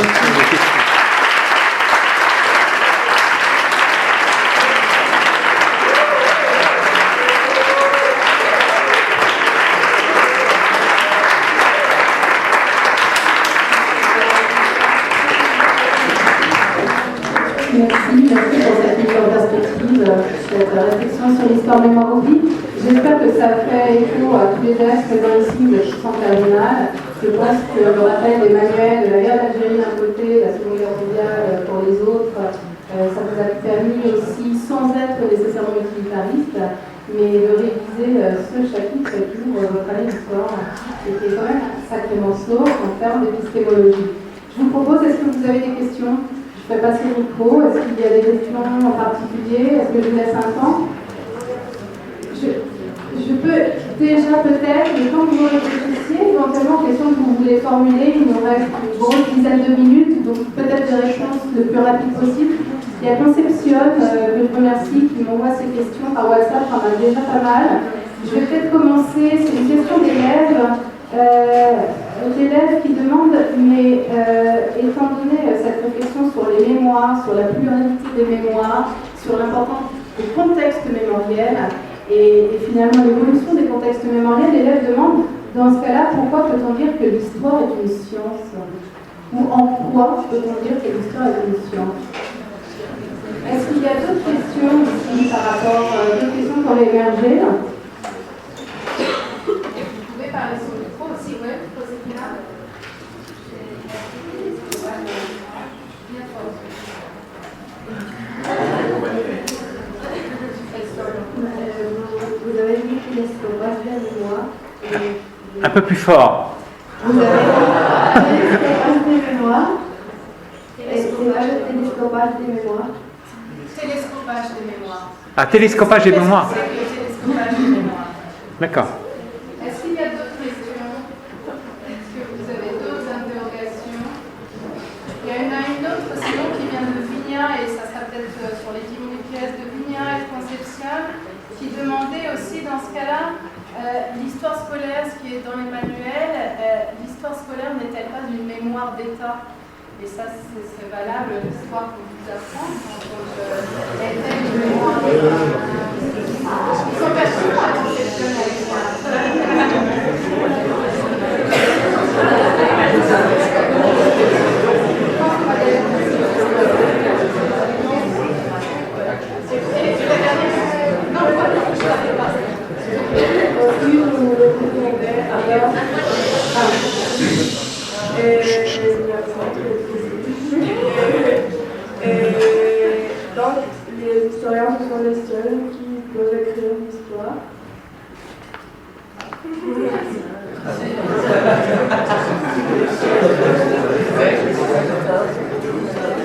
Merci pour cette mise en perspective, cette réflexion sur l'histoire mémoire oubli. J'espère que ça fait écho à tous les élèves présents ici de champ terminal. Je pense que le rappel des manuels de la guerre d'Algérie d'un côté, la Seconde Guerre mondiale pour les autres, ça vous a permis aussi, sans être nécessairement utilitariste, mais de réviser ce chapitre qui ouvre votre année d'histoire, qui était quand même un sacré morceau en termes d'épistémologie. Je vous propose, est-ce que vous avez des questions ? Je vais passer le micro. Est-ce qu'il y a des questions en particulier? Est-ce que je vous laisse un temps? Je peux déjà peut-être, le temps que vous réfléchissiez, éventuellement questions que vous voulez formuler, il nous reste une grosse dizaine de minutes, donc peut-être des réponses le plus rapide possible. Il y a Conception, que je remercie, qui m'envoie ces questions par WhatsApp, ça m'a déjà pas mal. Je vais peut-être commencer, c'est une question d'élèves. L'élève qui demande, mais étant donné cette réflexion sur les mémoires, sur la pluralité des mémoires, sur l'importance du contexte mémoriel et finalement l'évolution des contextes mémoriels, l'élève demande, dans ce cas-là, pourquoi peut-on dire que l'histoire est une science? Ou en quoi peut-on dire que l'histoire est une science? Est-ce qu'il y a d'autres questions ici par rapport à d'autres questions qui auraient émergé? Vous pouvez parler sur le micro aussi, oui, poser une main. Vous avez dit que l'esclavage de la mémoire.
un peu plus fort.
Vous avez dit l'esclavage des mémoires. Télescopage des mémoires. Télescopage des mémoires.
Ah, télescopage des mémoires.
Télescopage des mémoires.
D'accord.
Est-ce qu'il y a d'autres questions? Est-ce que vous avez d'autres interrogations? Il y en a une autre, sinon, qui vient de Vigna, et ça sera peut-être sur les 10 minutes qui restent de Vigna et de Conception, qui demandait aussi, dans ce cas-là, l'histoire scolaire, ce qui est dans les manuels, l'histoire scolaire n'est-elle pas une mémoire d'État? Et ça, c'est valable, l'histoire qu'on vous apprend. Est-elle une mémoire d'État? Ils sont perçus par la conception avec ça.
Donc, les historiens ce sont les seuls qui peuvent écrire l'histoire.
Il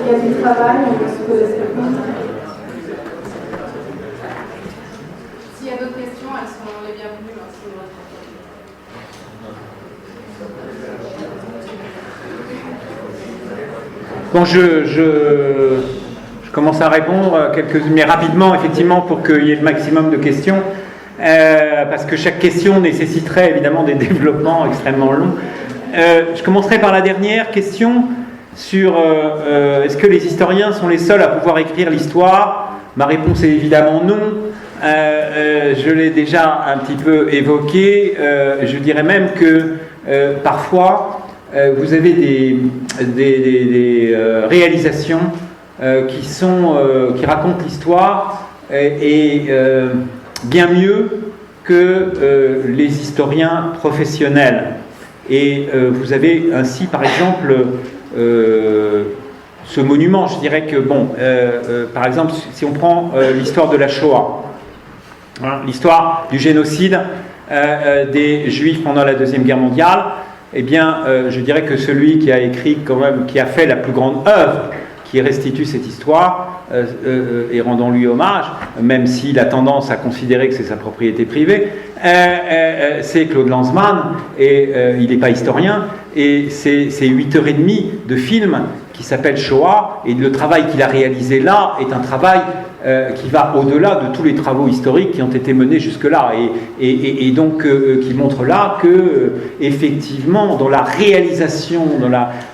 y a du travail, on peut se poser cette question. S'il y a d'autres questions, elles sont les bienvenues.
Bon, je commence à répondre mais rapidement, effectivement, pour qu'il y ait le maximum de questions, parce que chaque question nécessiterait évidemment des développements extrêmement longs. Je commencerai par la dernière question sur est-ce que les historiens sont les seuls à pouvoir écrire l'histoire? Ma réponse est évidemment non. je l'ai déjà un petit peu évoqué, je dirais même que parfois vous avez des réalisations qui racontent l'histoire et bien mieux que les historiens professionnels. Et vous avez ainsi, par exemple, ce monument. Je dirais que, par exemple, si on prend l'histoire de la Shoah, hein, l'histoire du génocide des Juifs pendant la Deuxième Guerre mondiale, eh bien, je dirais que celui qui a écrit, quand même, qui a fait la plus grande œuvre qui restitue cette histoire, et rendons-lui hommage, même s'il a tendance à considérer que c'est sa propriété privée, c'est Claude Lanzmann, et il n'est pas historien, et c'est 8h30 de film qui s'appelle Shoah, et le travail qu'il a réalisé là est un travail qui va au-delà de tous les travaux historiques qui ont été menés jusque-là, et donc qui montre là que effectivement dans la réalisation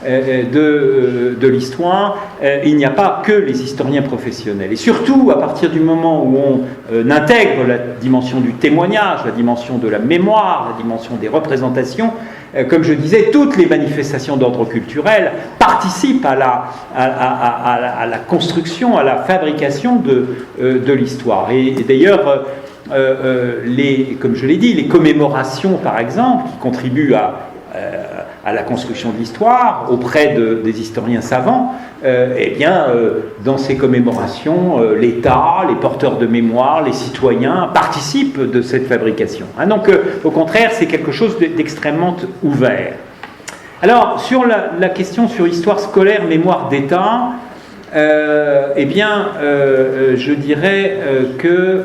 de l'histoire, il n'y a pas que les historiens professionnels, et surtout à partir du moment où on intègre la dimension du témoignage, la dimension de la mémoire, la dimension des représentations. Comme je disais, toutes les manifestations d'ordre culturel participent à la construction, à la fabrication de l'histoire. Et d'ailleurs, comme je l'ai dit, les commémorations, par exemple, qui contribuent à la construction de l'histoire auprès des historiens savants, eh bien, dans ces commémorations, l'État, les porteurs de mémoire, les citoyens participent de cette fabrication. Hein, donc, au contraire, c'est quelque chose d'extrêmement ouvert. Alors, sur la question sur histoire scolaire, mémoire d'État, eh bien, je dirais que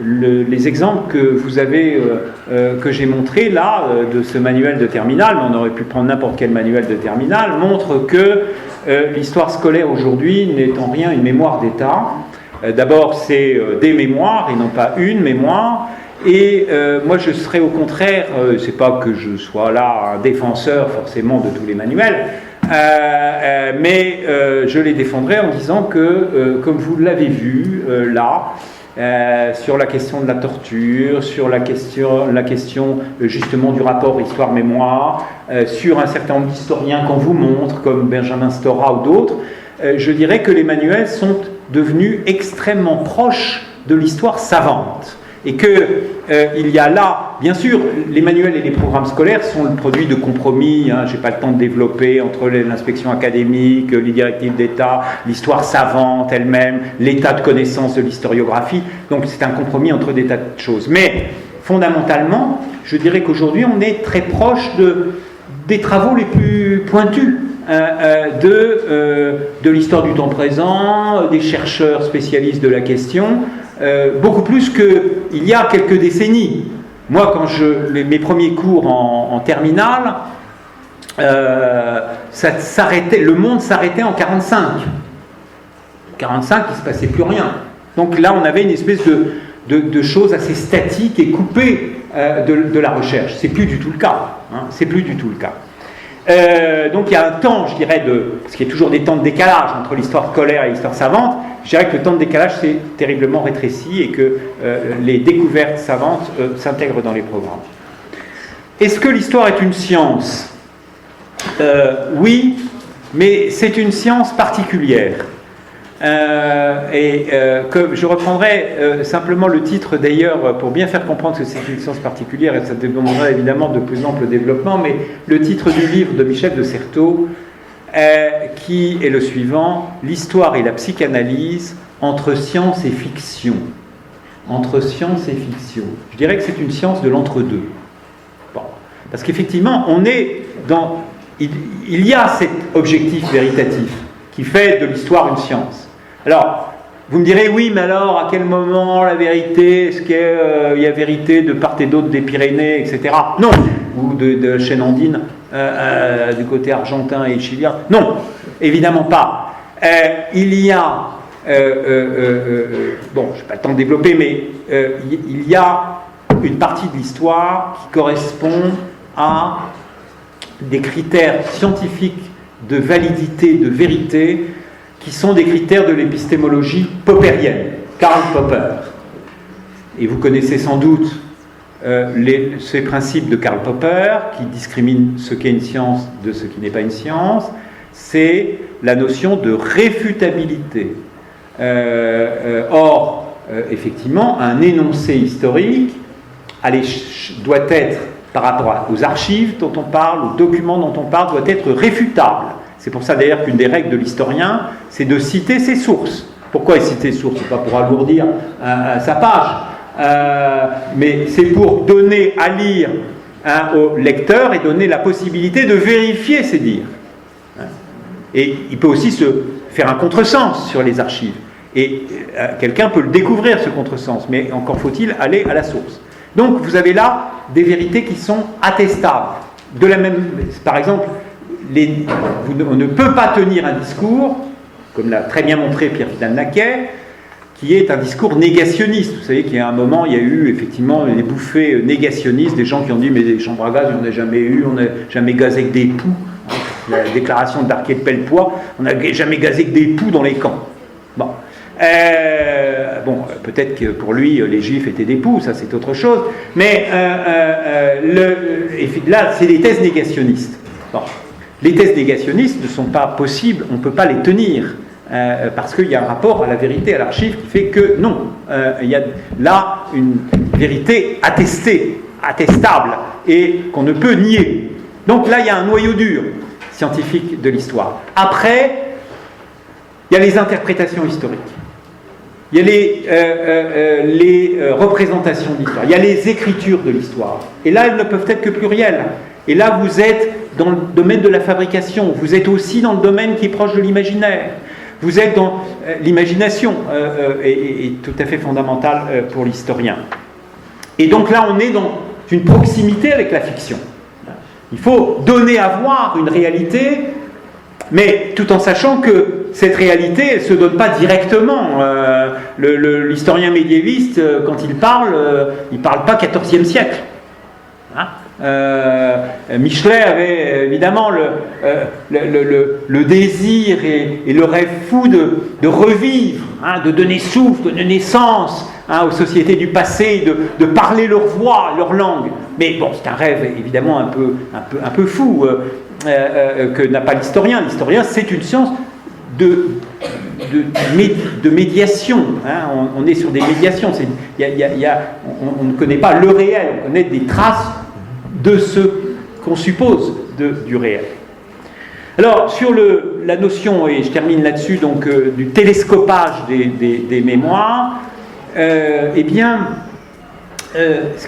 les exemples que vous avez, que j'ai montrés là, de ce manuel de terminale, mais on aurait pu prendre n'importe quel manuel de terminale, montrent que l'histoire scolaire aujourd'hui n'est en rien une mémoire d'État. D'abord, c'est des mémoires et non pas une mémoire. Et moi, je serais au contraire, c'est pas que je sois là un défenseur forcément de tous les manuels, mais je les défendrai en disant que, comme vous l'avez vu là, sur la question de la torture, sur la question justement du rapport histoire-mémoire, sur un certain nombre d'historiens qu'on vous montre, comme Benjamin Stora ou d'autres, je dirais que les manuels sont devenus extrêmement proches de l'histoire savante. Et qu'il y a là, bien sûr, les manuels et les programmes scolaires sont le produit de compromis, hein, je n'ai pas le temps de développer, entre l'inspection académique, les directives d'État, l'histoire savante elle-même, l'état de connaissance de l'historiographie, donc c'est un compromis entre des tas de choses. Mais fondamentalement, je dirais qu'aujourd'hui on est très proche des travaux les plus pointus de l'histoire du temps présent, des chercheurs spécialistes de la question, beaucoup plus qu'il y a quelques décennies. Moi, quand mes premiers cours en terminale, le monde s'arrêtait en 45. En 45, il ne se passait plus rien. Donc là, on avait une espèce de choses assez statiques et coupées de la recherche. C'est plus du tout le cas. Hein, c'est plus du tout le cas. Donc il y a un temps, je dirais, parce qu'il y a toujours des temps de décalage entre l'histoire scolaire et l'histoire savante, je dirais que le temps de décalage s'est terriblement rétréci et que les découvertes savantes s'intègrent dans les programmes. Est-ce que l'histoire est une science ? Oui, mais c'est une science particulière. Que je reprendrai simplement le titre d'ailleurs pour bien faire comprendre que c'est une science particulière, et ça demandera évidemment de plus ample développement, mais le titre du livre de Michel de Certeau qui est le suivant: l'histoire et la psychanalyse entre science et fiction. Entre science et fiction. Je dirais que c'est une science de l'entre-deux. Bon. Parce qu'effectivement, on est dans... Il y a cet objectif véritatif qui fait de l'histoire une science. Alors, vous me direz, oui, mais alors, à quel moment la vérité, est-ce qu'il y a vérité de part et d'autre des Pyrénées, etc. Non. Ou de la chaîne andine, du côté argentin et chilien. Non, évidemment pas. Il y a, bon, je n'ai pas le temps de développer, mais il y a une partie de l'histoire qui correspond à des critères scientifiques de validité, de vérité, qui sont des critères de l'épistémologie poppérienne. Karl Popper. Et vous connaissez sans doute ces principes de Karl Popper qui discriminent ce qu'est une science de ce qui n'est pas une science. C'est la notion de réfutabilité. Or, effectivement, un énoncé historique doit être, par rapport aux archives dont on parle, aux documents dont on parle, doit être réfutable. C'est pour ça d'ailleurs qu'une des règles de l'historien, c'est de citer ses sources. Pourquoi citer ses sources? Ce n'est pas pour alourdir sa page, mais c'est pour donner à lire au lecteur et donner la possibilité de vérifier ses dires. Et il peut aussi se faire un contresens sur les archives. Et quelqu'un peut le découvrir, ce contresens, mais encore faut-il aller à la source. Donc vous avez là des vérités qui sont attestables. De la même, par exemple, on ne peut pas tenir un discours, comme l'a très bien montré Pierre Vidal-Naquet, qui est un discours négationniste. Vous savez qu'il y a un moment, il y a eu effectivement des bouffées négationnistes, des gens qui ont dit mais des chambres à gaz, on n'a jamais eu, on n'a jamais gazé avec des poux. La déclaration d'Arquet de Pellepoix, on n'a jamais gazé que des poux dans les camps. Bon. Peut-être que pour lui, les juifs étaient des poux, ça c'est autre chose. Mais là, c'est des thèses négationnistes. Bon. Les thèses négationnistes ne sont pas possibles, on ne peut pas les tenir, parce qu'il y a un rapport à la vérité, à l'archive, qui fait que non, il y a là une vérité attestable, et qu'on ne peut nier. Donc là, il y a un noyau dur scientifique de l'histoire. Après, il y a les interprétations historiques. Il y a les représentations de l'histoire. Il y a les écritures de l'histoire. Et là, elles ne peuvent être que plurielles. Et là, vous êtes dans le domaine de la fabrication. Vous êtes aussi dans le domaine qui est proche de l'imaginaire. Vous êtes dans l'imagination, est tout à fait fondamentale pour l'historien. Et donc là, on est dans une proximité avec la fiction. Il faut donner à voir une réalité, mais tout en sachant que cette réalité, elle ne se donne pas directement. L'historien médiéviste, quand il ne parle pas 14e siècle. Michelet avait évidemment le désir et le rêve fou de revivre, de donner souffle, de donner naissance aux sociétés du passé, de parler leur voix, leur langue. Mais bon, c'est un rêve évidemment un peu fou que n'a pas l'historien. L'historien, c'est une science de médiation. On est sur des médiations. On ne connaît pas le réel, on connaît des traces de ce qu'on suppose du réel. Alors, sur la notion, et je termine là-dessus, donc, du télescopage des mémoires, ce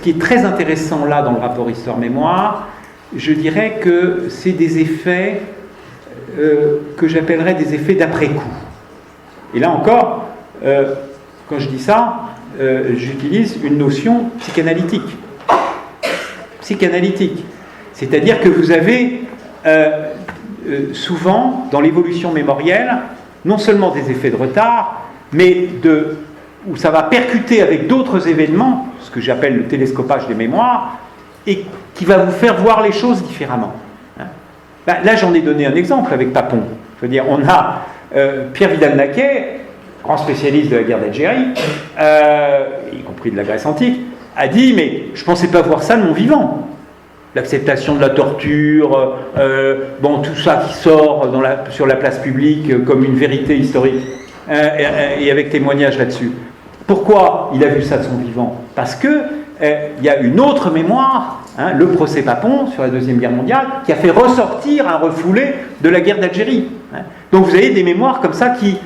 qui est très intéressant là dans le rapport Histoire-Mémoire, je dirais que c'est des effets que j'appellerais des effets d'après-coup. Et là encore, quand je dis ça, j'utilise une notion psychanalytique. C'est-à-dire que vous avez souvent, dans l'évolution mémorielle, non seulement des effets de retard, mais où ça va percuter avec d'autres événements, ce que j'appelle le télescopage des mémoires, et qui va vous faire voir les choses différemment. Là, j'en ai donné un exemple avec Papon. Je veux dire, on a Pierre Vidal-Naquet, grand spécialiste de la guerre d'Algérie, y compris de la Grèce antique, a dit, mais je ne pensais pas voir ça de mon vivant. L'acceptation de la torture, tout ça qui sort sur la place publique comme une vérité historique, et avec témoignage là-dessus. Pourquoi il a vu ça de son vivant? Parce que il y a une autre mémoire, le procès Papon sur la Deuxième Guerre mondiale, qui a fait ressortir un refoulé de la guerre d'Algérie. Donc vous avez des mémoires comme ça qui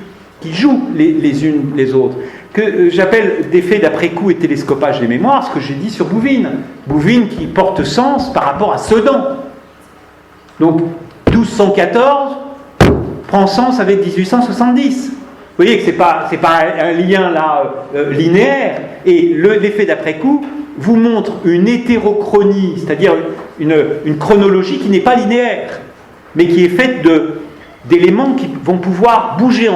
jouent les unes les autres. Que j'appelle d'effet d'après-coup et télescopage des mémoires, ce que j'ai dit sur Bouvines. Bouvines qui porte sens par rapport à Sedan. Donc 1214 prend sens avec 1870. Vous voyez que c'est pas un lien là linéaire. Et l'effet d'après-coup vous montre une hétérochronie, c'est-à-dire une chronologie qui n'est pas linéaire, mais qui est faite d'éléments qui vont pouvoir bouger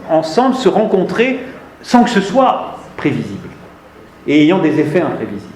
ensemble, se rencontrer, sans que ce soit prévisible, et ayant des effets imprévisibles.